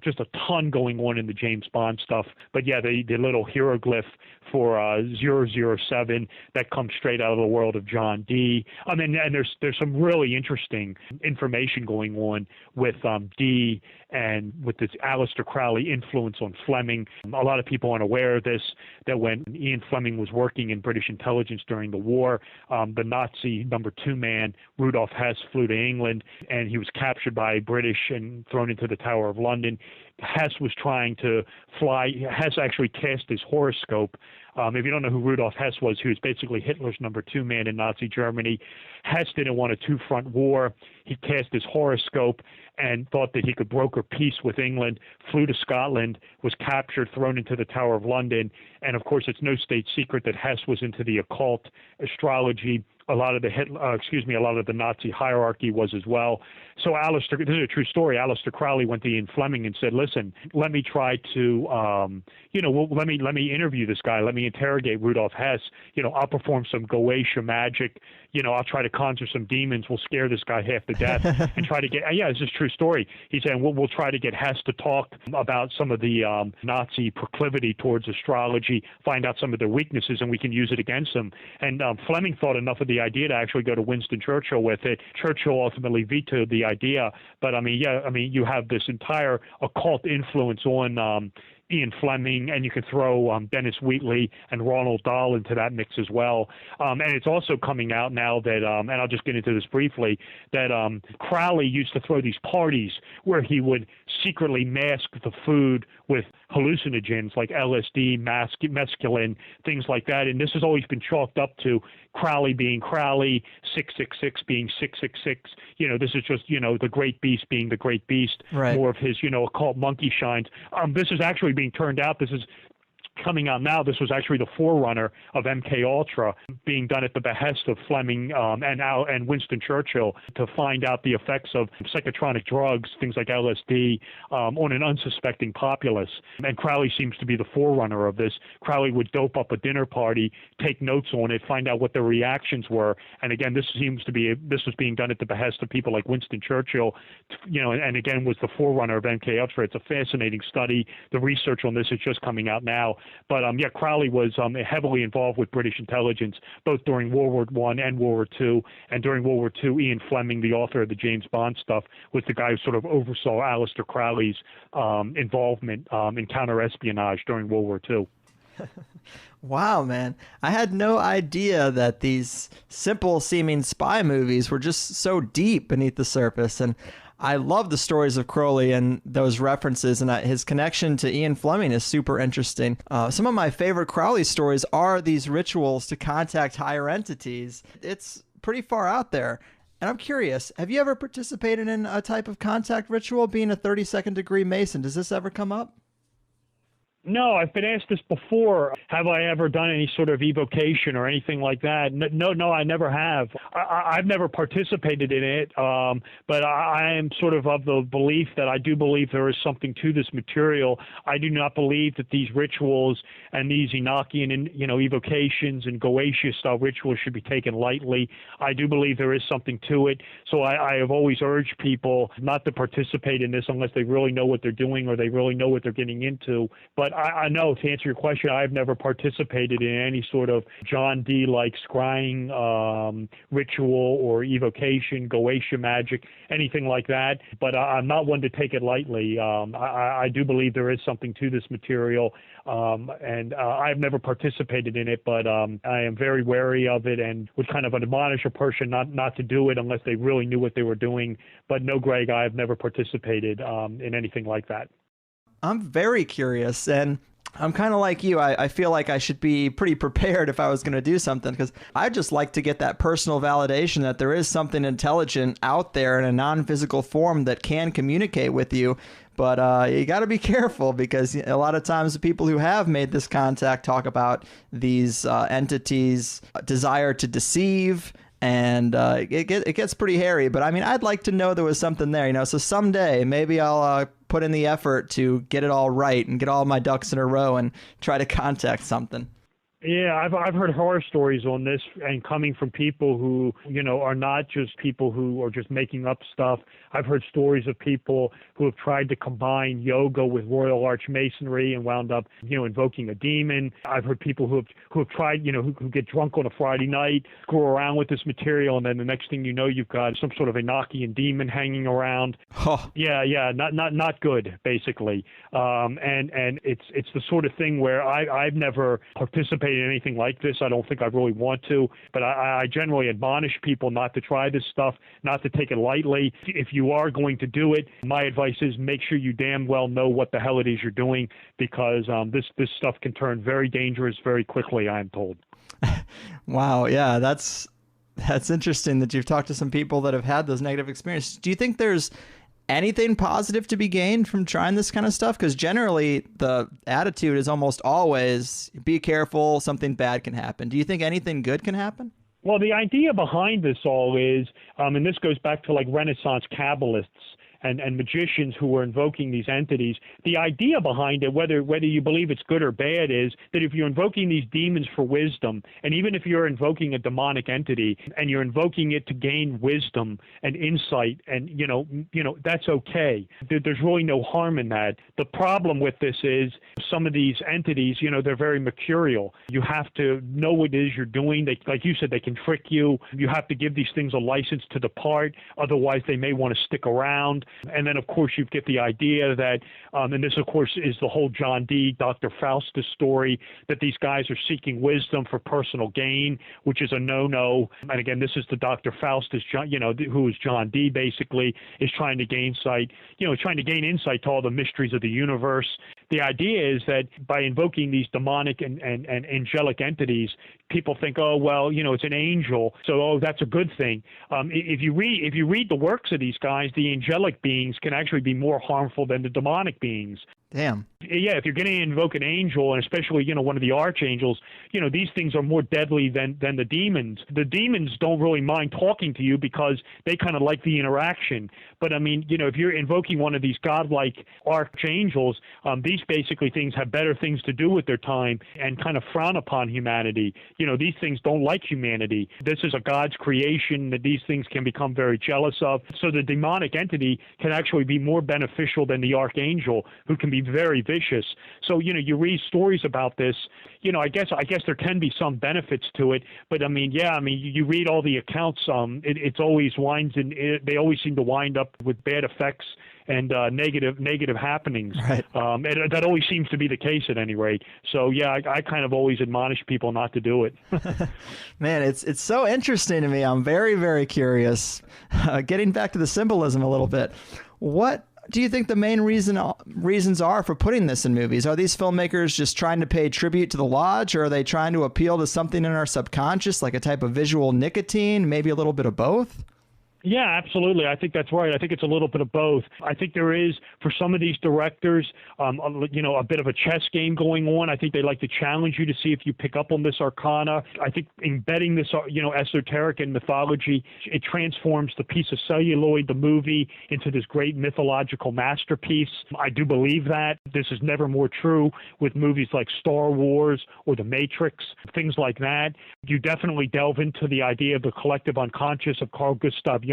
Just a ton going on in the James Bond stuff. But yeah, the little hieroglyph for 007 that comes straight out of the world of John Dee. And there's some really interesting information going on with Dee and with this Aleister Crowley influence on Fleming. A lot of people aren't aware of this, that when Ian Fleming was working in British intelligence during the war, the Nazi number 2 man, Rudolf Hess, flew to England, and he was captured by British and thrown into the Tower of London. Hess was trying to fly. Hess actually cast his horoscope. If you don't know who Rudolf Hess was, he was basically Hitler's number 2 man in Nazi Germany. Hess didn't want a two-front war. He cast his horoscope and thought that he could broker peace with England, flew to Scotland, was captured, thrown into the Tower of London. And of course, it's no state secret that Hess was into the occult, astrology. A lot of the Nazi hierarchy was as well. So this is a true story. Aleister Crowley went to Ian Fleming and said, "Listen, let me try to, let me interview this guy. Let me interrogate Rudolf Hess. I'll perform some Goetia magic. I'll try to conjure some demons. We'll scare this guy half to death and try to get." It's just a true story. He said, "We'll try to get Hess to talk about some of the Nazi proclivity towards astrology, find out some of their weaknesses, and we can use it against them." And Fleming thought enough of the idea to actually go to Winston Churchill with it. Churchill ultimately vetoed the idea, but you have this entire occult influence on Ian Fleming, and you could throw Dennis Wheatley and Ronald Dahl into that mix as well. And it's also coming out now that, and I'll just get into this briefly, that Crowley used to throw these parties where he would secretly mask the food with hallucinogens like LSD, mescaline, things like that. And this has always been chalked up to Crowley being Crowley, 666 being 666. This is just, the great beast being the great beast, right. More of his, occult monkey shines. This is actually being turned out. This is coming out now. This was actually the forerunner of MK Ultra, being done at the behest of Fleming and Winston Churchill to find out the effects of psychotronic drugs, things like LSD, on an unsuspecting populace. And Crowley seems to be the forerunner of this. Crowley would dope up a dinner party, take notes on it, find out what the reactions were. And again, this was being done at the behest of people like Winston Churchill, and again was the forerunner of MK Ultra. It's a fascinating study. The research on this is just coming out now. But Crowley was heavily involved with British intelligence, both during World War I and World War II. And during World War II, Ian Fleming, the author of the James Bond stuff, was the guy who sort of oversaw Aleister Crowley's involvement in counterespionage during World War II. Wow, man. I had no idea that these simple-seeming spy movies were just so deep beneath the surface. And I love the stories of Crowley and those references, and his connection to Ian Fleming is super interesting. Some of my favorite Crowley stories are these rituals to contact higher entities. It's pretty far out there. And I'm curious, have you ever participated in a type of contact ritual, being a 32nd degree Mason? Does this ever come up? No, I've been asked this before. Have I ever done any sort of evocation or anything like that? No, I never have. I've never participated in it, but I am sort of the belief that I do believe there is something to this material. I do not believe that these rituals and these Enochian, evocations and Goetia-style rituals should be taken lightly. I do believe there is something to it, so I have always urged people not to participate in this unless they really know what they're doing or they really know what they're getting into. But I know, to answer your question, I've never participated in any sort of John Dee-like scrying ritual or evocation, Goetia magic, anything like that. But I'm not one to take it lightly. I do believe there is something to this material, and I've never participated in it, but I am very wary of it and would kind of admonish a person not to do it unless they really knew what they were doing. But no, Greg, I've never participated in anything like that. I'm very curious, and I'm kind of like you. I feel like I should be pretty prepared if I was going to do something, because I just like to get that personal validation that there is something intelligent out there in a non-physical form that can communicate with you. But you got to be careful, because a lot of times the people who have made this contact talk about these entities' desire to deceive, and it gets pretty hairy. But I mean, I'd like to know there was something there, so someday maybe I'll put in the effort to get it all right and get all my ducks in a row and try to contact something. Yeah, I've heard horror stories on this, and coming from people who, are not just people who are just making up stuff. I've heard stories of people who have tried to combine yoga with Royal Arch Masonry and wound up, invoking a demon. I've heard people who have tried, who get drunk on a Friday night, screw around with this material, and then the next thing you know, you've got some sort of Enochian demon hanging around. Oh. Yeah, not good, basically. And it's the sort of thing where I've never participated in anything like this. I don't think I really want to, but I generally admonish people not to try this stuff, not to take it lightly. If you are going to do it, my advice is make sure you damn well know what the hell it is you're doing, because this stuff can turn very dangerous very quickly, I am told. Wow, yeah, that's interesting that you've talked to some people that have had those negative experiences. Do you think there's anything positive to be gained from trying this kind of stuff? Because generally the attitude is almost always be careful, something bad can happen. Do you think anything good can happen? Well, the idea behind this all is, and this goes back to like Renaissance Kabbalists and magicians who were invoking these entities. The idea behind it, whether you believe it's good or bad, is that if you're invoking these demons for wisdom, and even if you're invoking a demonic entity and you're invoking it to gain wisdom and insight, and that's okay. There's really no harm in that. The problem with this is some of these entities, they're very mercurial. You have to know what it is you're doing. They, like you said, they can trick you. You have to give these things a license to depart. Otherwise, they may want to stick around. And then, of course, you get the idea that, and this, of course, is the whole John Dee, Dr. Faustus story, that these guys are seeking wisdom for personal gain, which is a no-no. And again, this is the Dr. Faustus, who is John Dee, basically, is trying to gain insight to all the mysteries of the universe. The idea is that by invoking these demonic and angelic entities, people think, oh, well, it's an angel, so that's a good thing. If you read the works of these guys, the angelic beings can actually be more harmful than the demonic beings. Damn. Yeah, if you're going to invoke an angel, and especially, one of the archangels, these things are more deadly than the demons. The demons don't really mind talking to you because they kind of like the interaction. But, I mean, if you're invoking one of these godlike archangels, these basically things have better things to do with their time and kind of frown upon humanity. These things don't like humanity. This is a God's creation that these things can become very jealous of. So the demonic entity can actually be more beneficial than the archangel, who can be very vicious. So, you read stories about this, I guess there can be some benefits to it, but you read all the accounts, it always they always seem to wind up with bad effects and negative happenings. Right. And that always seems to be the case at any rate. So yeah, I kind of always admonish people not to do it. Man, it's so interesting to me. I'm very, very curious. Getting back to the symbolism a little bit, what do you think the main reasons are for putting this in movies? Are these filmmakers just trying to pay tribute to the lodge, or are they trying to appeal to something in our subconscious, like a type of visual nicotine, maybe a little bit of both? Yeah, absolutely. I think that's right. I think it's a little bit of both. I think there is, for some of these directors, a bit of a chess game going on. I think they like to challenge you to see if you pick up on this arcana. I think embedding this, esoteric in mythology, it transforms the piece of celluloid, the movie, into this great mythological masterpiece. I do believe that. This is never more true with movies like Star Wars or The Matrix, things like that. You definitely delve into the idea of the collective unconscious of Carl Gustav Jung,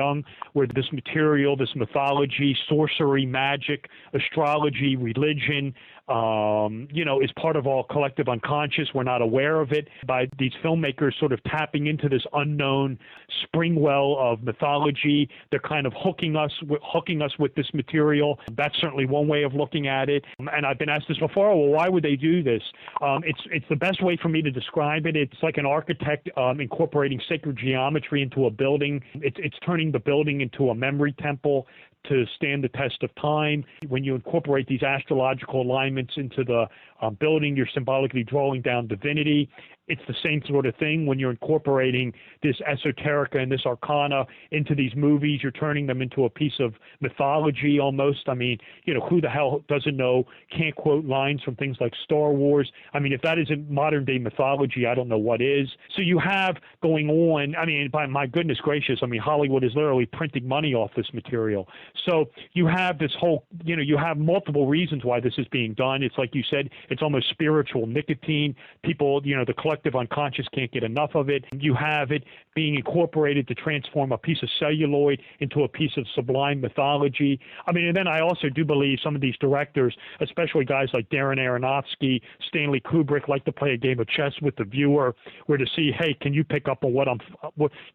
where this material, this mythology, sorcery, magic, astrology, religion, is part of our collective unconscious. We're not aware of it. By these filmmakers sort of tapping into this unknown spring well of mythology, they're kind of hooking us with this material. That's certainly one way of looking at it. And I've been asked this before. Well, why would they do this? It's the best way for me to describe it. It's like an architect incorporating sacred geometry into a building. It's turning the building into a memory temple to stand the test of time. When you incorporate these astrological alignments into the building, you're symbolically drawing down divinity. It's the same sort of thing when you're incorporating this esoterica and this arcana into these movies. You're turning them into a piece of mythology almost. I mean, who the hell doesn't know, can't quote lines from things like Star Wars? I mean, if that isn't modern day mythology, I don't know what is. So you have going on, I mean, by my goodness gracious, I mean, Hollywood is literally printing money off this material. So you have this whole, you have multiple reasons why this is being done. It's like you said, it's almost spiritual nicotine. People, the collective unconscious can't get enough of it. You have it being incorporated to transform a piece of celluloid into a piece of sublime mythology. I mean, and then I also do believe some of these directors, especially guys like Darren Aronofsky, Stanley Kubrick, like to play a game of chess with the viewer, where to see, hey, can you pick up on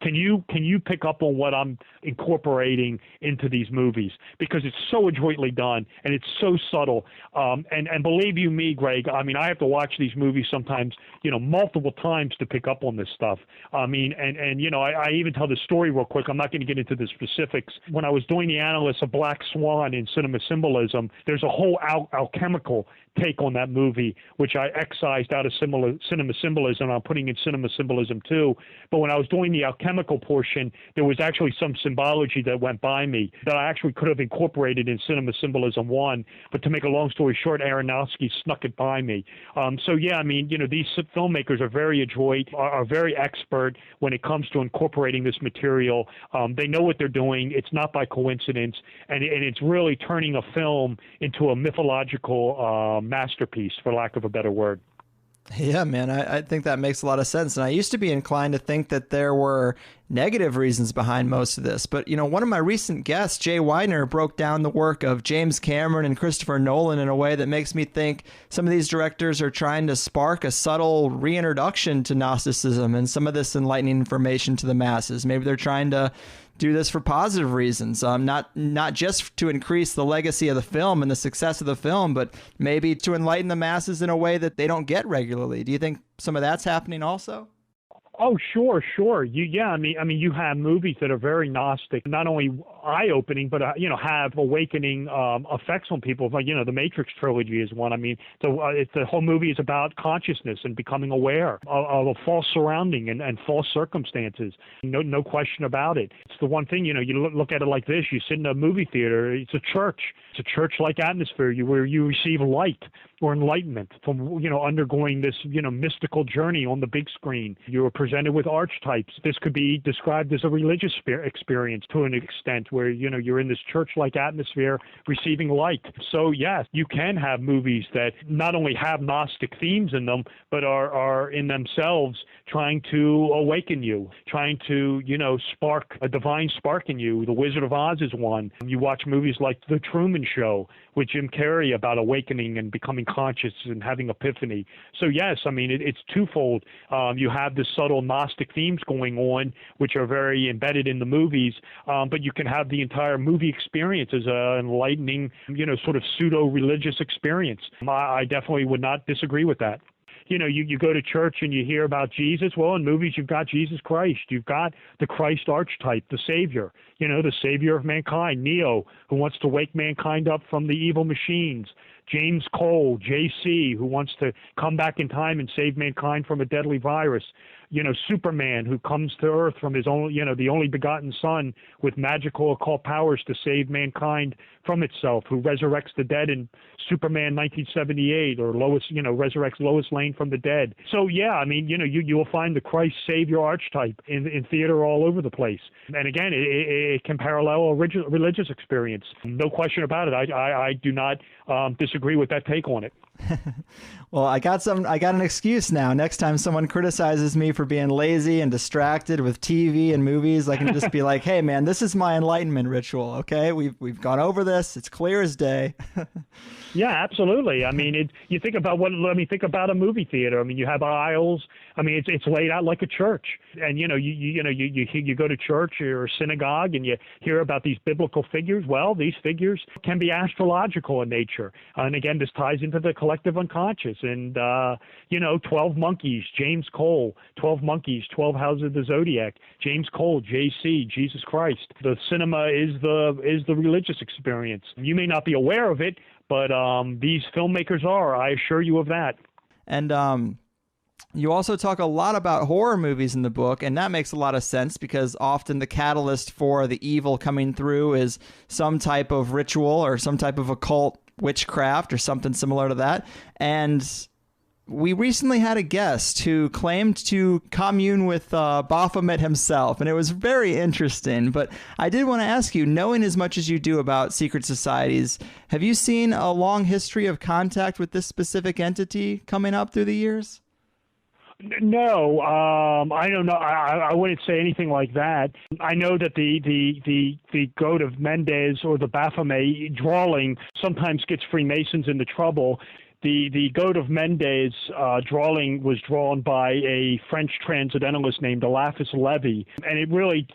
can you pick up on what I'm incorporating into these movies? Because it's so adroitly done and it's so subtle. And believe you me, Greg, I mean, I have to watch these movies sometimes, multiple times to pick up on this stuff. I mean, and I even tell the story real quick. I'm not going to get into the specifics. When I was doing the analysis of Black Swan in Cinema Symbolism, there's a whole alchemical take on that movie, which I excised out of Cinema Symbolism. I'm putting in Cinema Symbolism too. But when I was doing the alchemical portion, there was actually some symbology that went by me that I actually could have incorporated in Cinema Symbolism 1. But to make a long story short, Aronofsky snuck it by me. So yeah, I mean, these filmmakers are very adroit, are very expert when it comes to incorporating this material. They know what they're doing. It's not by coincidence, and it's really turning a film into a mythological masterpiece, for lack of a better word. Yeah, man, I think that makes a lot of sense. And I used to be inclined to think that there were negative reasons behind most of this. But, one of my recent guests, Jay Weidner, broke down the work of James Cameron and Christopher Nolan in a way that makes me think some of these directors are trying to spark a subtle reintroduction to Gnosticism and some of this enlightening information to the masses. Maybe they're trying to do this for positive reasons, not just to increase the legacy of the film and the success of the film, but maybe to enlighten the masses in a way that they don't get regularly. Do you think some of that's happening also? Oh, sure. I mean, you have movies that are very Gnostic, not only eye-opening, but have awakening effects on people. Like the Matrix trilogy is one. I mean, the whole movie is about consciousness and becoming aware of a false surrounding and false circumstances. No question about it. It's the one thing. You look at it like this. You sit in a movie theater. It's a church. It's a church-like atmosphere where you receive light or enlightenment from undergoing this mystical journey on the big screen. You're presented with archetypes. This could be described as a religious experience to an extent, where you're in this church-like atmosphere receiving light. So yes, you can have movies that not only have Gnostic themes in them, but are in themselves trying to awaken you, trying to spark a divine spark in you. The Wizard of Oz is one. You watch movies like The Truman Show with Jim Carrey about awakening and becoming conscious and having epiphany. So yes, I mean, it's twofold. You have the subtle Gnostic themes going on, which are very embedded in the movies, but you can have the entire movie experience as an enlightening, sort of pseudo-religious experience. I definitely would not disagree with that. You go to church and you hear about Jesus. Well, in movies, you've got Jesus Christ. You've got the Christ archetype, the Savior, the Savior of mankind, Neo, who wants to wake mankind up from the evil machines. James Cole, JC, who wants to come back in time and save mankind from a deadly virus. Superman, who comes to Earth from his own, the only begotten son with magical occult powers to save mankind from itself, who resurrects the dead in Superman 1978, or resurrects Lois Lane from the dead. So yeah, I mean, you will find the Christ Savior archetype in theater all over the place. And again, it can parallel a religious experience. No question about it. I do not disagree with that take on it. Well, I got an excuse now. Next time someone criticizes me for being lazy and distracted with TV and movies, I can just be like, "Hey, man, this is my enlightenment ritual. Okay, we've gone over this. It's clear as day." Yeah, absolutely. I mean, you think about think about a movie theater. I mean, you have aisles. I mean, it's laid out like a church, and you go to church or a synagogue and you hear about these biblical figures. Well, these figures can be astrological in nature, and again, this ties into the collective unconscious. And 12 Monkeys, James Cole, 12 Monkeys, 12 Houses of the Zodiac, James Cole, JC, Jesus Christ. The cinema is the religious experience. You may not be aware of it, but these filmmakers are. I assure you of that. And You also talk a lot about horror movies in the book, and that makes a lot of sense because often the catalyst for the evil coming through is some type of ritual or some type of occult witchcraft or something similar to that. And we recently had a guest who claimed to commune with Baphomet himself, and it was very interesting. But I did want to ask you, knowing as much as you do about secret societies, have you seen a long history of contact with this specific entity coming up through the years? No, I don't know. I wouldn't say anything like that. I know that the goat of Mendes or the Baphomet drawing sometimes gets Freemasons into trouble. The goat of Mendes drawing was drawn by a French transcendentalist named Eliphas Levi, and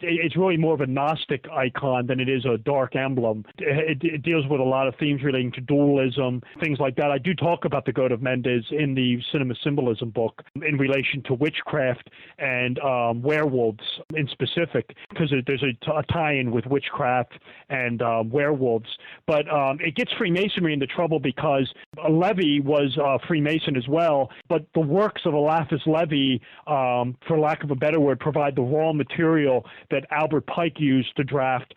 it's really more of a Gnostic icon than it is a dark emblem. It deals with a lot of themes relating to dualism, things like that. I do talk about the goat of Mendes in the Cinema Symbolism book in relation to witchcraft and werewolves in specific, because there's a tie-in with witchcraft and werewolves. But it gets Freemasonry into trouble because Levi was Freemason as well, but the works of Eliphas Levi, for lack of a better word, provide the raw material that Albert Pike used to draft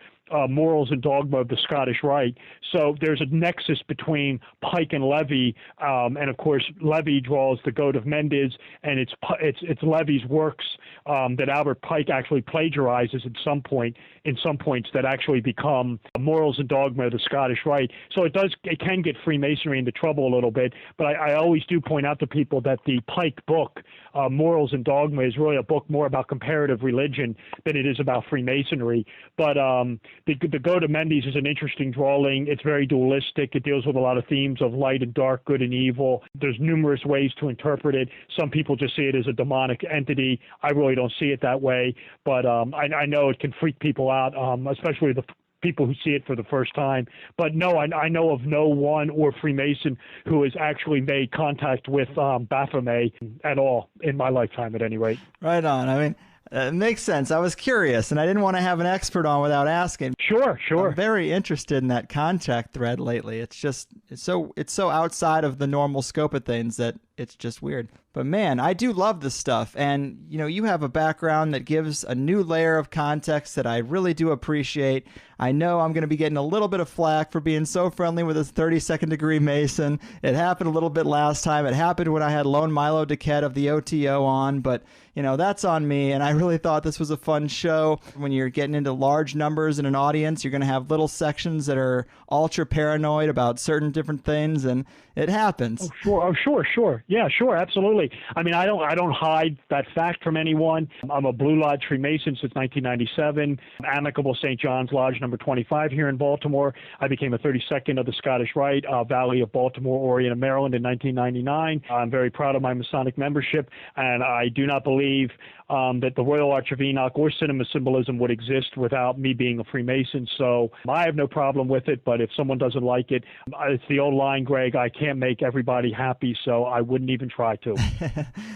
Morals and Dogma of the Scottish Rite. So there's a nexus between Pike and Levi, and of course Levi draws the goat of Mendes, and it's Levi's works that Albert Pike actually plagiarizes in some points that actually become Morals and Dogma of the Scottish Rite. So it can get Freemasonry into trouble a little bit, but I always do point out to people that the Pike book, Morals and Dogma, is really a book more about comparative religion than it is about Freemasonry. But the goat of Mendes is an interesting drawing. It's very dualistic. It deals with a lot of themes of light and dark, good and evil. There's numerous ways to interpret it. Some people just see it as a demonic entity. I really don't see it that way, but I know it can freak people out, especially the people who see it for the first time. But no, I know of no one or Freemason who has actually made contact with Baphomet at all in my lifetime, at any rate. Right on. I mean, it makes sense. I was curious, and I didn't want to have an expert on without asking. Sure. I'm very interested in that contact thread lately. It's so outside of the normal scope of things that it's just weird. But man, I do love this stuff. And, you have a background that gives a new layer of context that I really do appreciate. I know I'm going to be getting a little bit of flack for being so friendly with this 32nd degree Mason. It happened a little bit last time. It happened when I had Lone Milo Duquette of the OTO on, but that's on me. And I really thought this was a fun show. When you're getting into large numbers in an audience, you're going to have little sections that are ultra paranoid about certain different things, and it happens. Oh, sure. Yeah, sure, absolutely. I mean, I don't hide that fact from anyone. I'm a Blue Lodge Freemason since 1997, amicable St. John's Lodge number 25 here in Baltimore. I became a 32nd of the Scottish Rite, Valley of Baltimore, Orient, and Maryland in 1999. I'm very proud of my Masonic membership, and I do not believe that the Royal Arch of Enoch or Cinema Symbolism would exist without me being a Freemason. So I have no problem with it, but if someone doesn't like it, it's the old line, Greg, I can't make everybody happy, so I wouldn't even try to.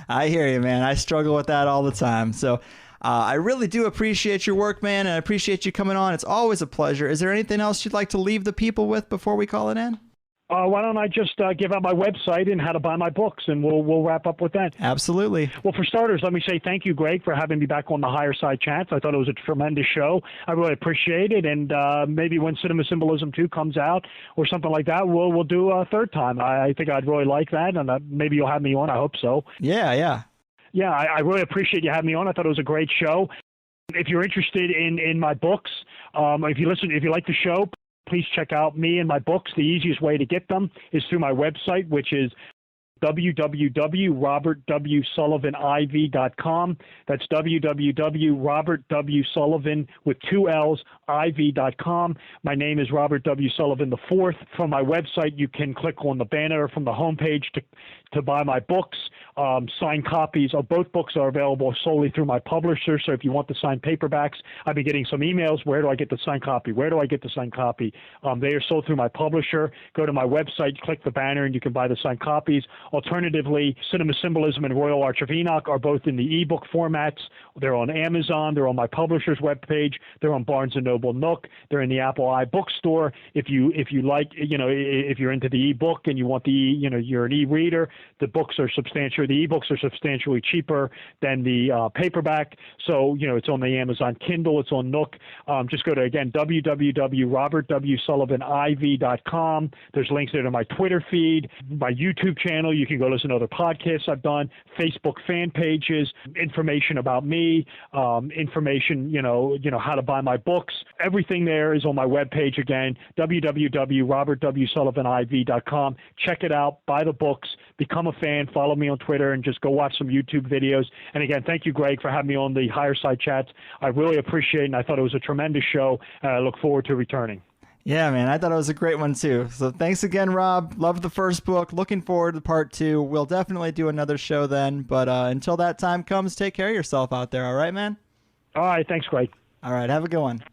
I hear you, man. I struggle with that all the time. So I really do appreciate your work, man, and I appreciate you coming on. It's always a pleasure. Is there anything else you'd like to leave the people with before we call it in? Why don't I just give out my website and how to buy my books, and we'll wrap up with that. Absolutely. Well, for starters, let me say thank you, Greg, for having me back on the Higherside Chats. I thought it was a tremendous show. I really appreciate it, and maybe when Cinema Symbolism 2 comes out or something like that, we'll do a third time. I think I'd really like that, and maybe you'll have me on. I hope so. Yeah. Yeah, I really appreciate you having me on. I thought it was a great show. If you're interested in my books, if you like the show, please check out me and my books. The easiest way to get them is through my website, which is www.robertwsullivaniv.com. That's www.robertwsullivan with 2 L's, iv.com. My name is Robert W. Sullivan IV. From my website, you can click on the banner from the homepage to buy my books. Signed copies of both books are available solely through my publisher. So if you want the signed paperbacks, I've been getting some emails. Where do I get the signed copy? Where do I get the signed copy? They are sold through my publisher. Go to my website, click the banner, and you can buy the signed copies. Alternatively, Cinema Symbolism and Royal Arch of Enoch are both in the ebook formats. They're on Amazon. They're on my publisher's webpage. They're on Barnes & Noble Nook. They're in the Apple iBookstore. If you like, if you're into the ebook and you want you're an e-reader, the ebooks are substantially cheaper than the paperback. So, it's on the Amazon Kindle. It's on Nook. Just go to, again, www.robertwsullivaniv.com. There's links there to my Twitter feed, my YouTube channel. You can go listen to other podcasts I've done, Facebook fan pages, information about me, information, how to buy my books. Everything there is on my webpage, again, www.robertwsullivaniv.com. Check it out, buy the books, become a fan, follow me on Twitter, and just go watch some YouTube videos. And again, thank you, Greg, for having me on the Higherside Chats. I really appreciate it, and I thought it was a tremendous show, and I look forward to returning. Yeah, man, I thought it was a great one, too. So thanks again, Rob. Loved the first book. Looking forward to part 2. We'll definitely do another show then. But until that time comes, take care of yourself out there. All right, man? All right. Thanks, Greg. All right. Have a good one.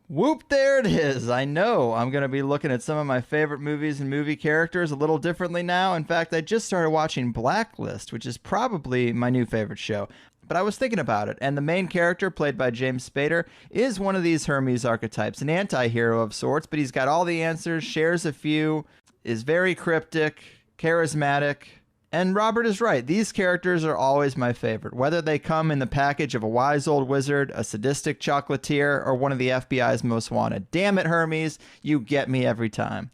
Whoop, there it is. I know I'm going to be looking at some of my favorite movies and movie characters a little differently now. In fact, I just started watching Blacklist, which is probably my new favorite show. But I was thinking about it, and the main character, played by James Spader, is one of these Hermes archetypes, an anti-hero of sorts, but he's got all the answers, shares a few, is very cryptic, charismatic, and Robert is right. These characters are always my favorite, whether they come in the package of a wise old wizard, a sadistic chocolatier, or one of the FBI's most wanted. Damn it, Hermes, you get me every time.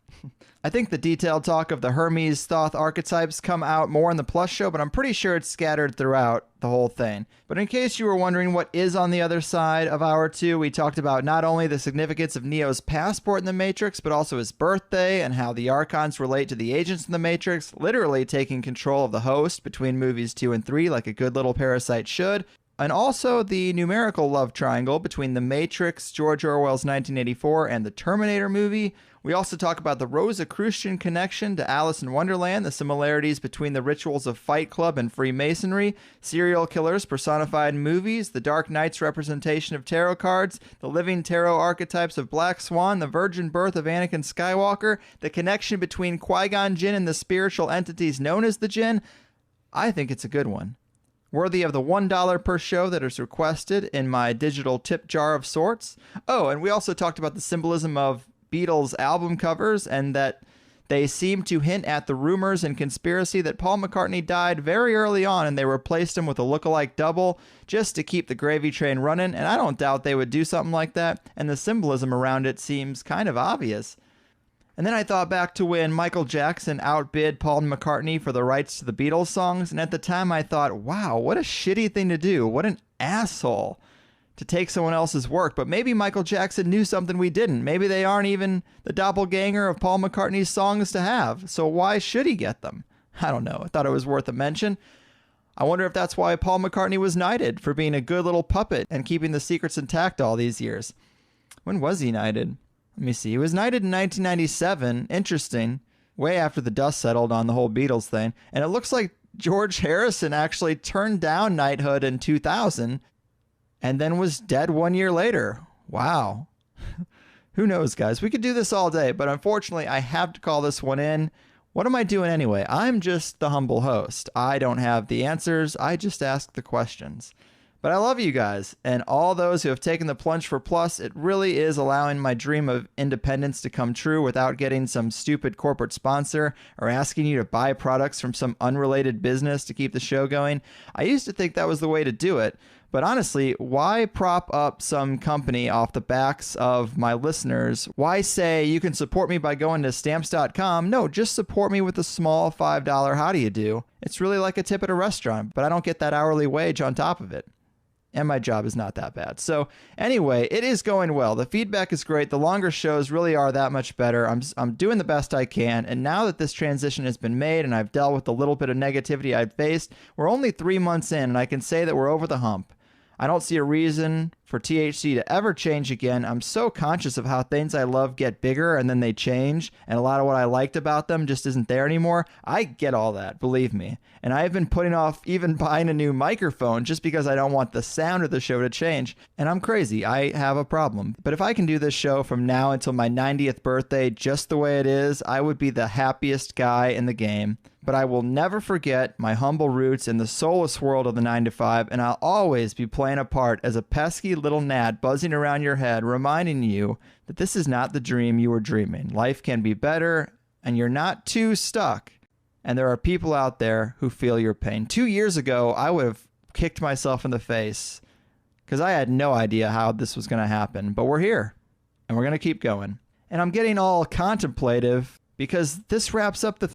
I think the detailed talk of the Hermes Thoth archetypes come out more in the Plus show, but I'm pretty sure it's scattered throughout the whole thing. But in case you were wondering what is on the other side of Hour 2, we talked about not only the significance of Neo's passport in the Matrix, but also his birthday and how the Archons relate to the agents in the Matrix, literally taking control of the host between movies 2 and 3 like a good little parasite should. And also the numerical love triangle between The Matrix, George Orwell's 1984, and the Terminator movie. We also talk about the Rosicrucian connection to Alice in Wonderland, the similarities between the rituals of Fight Club and Freemasonry, serial killers personified in movies, the Dark Knight's representation of tarot cards, the living tarot archetypes of Black Swan, the virgin birth of Anakin Skywalker, the connection between Qui-Gon Jinn and the spiritual entities known as the Jinn. I think it's a good one. Worthy of the $1 per show that is requested in my digital tip jar of sorts. Oh, and we also talked about the symbolism of Beatles album covers and that they seem to hint at the rumors and conspiracy that Paul McCartney died very early on and they replaced him with a lookalike double just to keep the gravy train running, and I don't doubt they would do something like that, and the symbolism around it seems kind of obvious. And then I thought back to when Michael Jackson outbid Paul McCartney for the rights to the Beatles songs, and at the time I thought, wow, what a shitty thing to do. What an asshole to take someone else's work. But maybe Michael Jackson knew something we didn't. Maybe they aren't even the doppelganger of Paul McCartney's songs to have, so why should he get them? I don't know. I thought it was worth a mention. I wonder if that's why Paul McCartney was knighted, for being a good little puppet and keeping the secrets intact all these years. When was he knighted? Let me see. He was knighted in 1997. Interesting. Way after the dust settled on the whole Beatles thing. And it looks like George Harrison actually turned down knighthood in 2000 and then was dead 1 year later. Wow. Who knows, guys? We could do this all day, but unfortunately, I have to call this one in. What am I doing anyway? I'm just the humble host. I don't have the answers. I just ask the questions. But I love you guys, and all those who have taken the plunge for Plus. It really is allowing my dream of independence to come true without getting some stupid corporate sponsor or asking you to buy products from some unrelated business to keep the show going. I used to think that was the way to do it, but honestly, why prop up some company off the backs of my listeners? Why say you can support me by going to stamps.com? No, just support me with a small $5 how do you do. It's really like a tip at a restaurant, but I don't get that hourly wage on top of it. And my job is not that bad. So anyway, it is going well. The feedback is great. The longer shows really are that much better. I'm doing the best I can. And now that this transition has been made and I've dealt with the little bit of negativity I've faced, we're only 3 months in and I can say that we're over the hump. I don't see a reason for THC to ever change again. I'm so conscious of how things I love get bigger and then they change, and a lot of what I liked about them just isn't there anymore. I get all that, believe me. And I've been putting off even buying a new microphone just because I don't want the sound of the show to change. And I'm crazy. I have a problem. But if I can do this show from now until my 90th birthday just the way it is, I would be the happiest guy in the game. but I will never forget my humble roots in the soulless world of the 9 to 5, and I'll always be playing a part as a pesky little gnat buzzing around your head, reminding you that this is not the dream you were dreaming. Life can be better, and you're not too stuck. And there are people out there who feel your pain. 2 years ago, I would have kicked myself in the face because I had no idea how this was going to happen. But we're here, and we're going to keep going. And I'm getting all contemplative because this wraps up the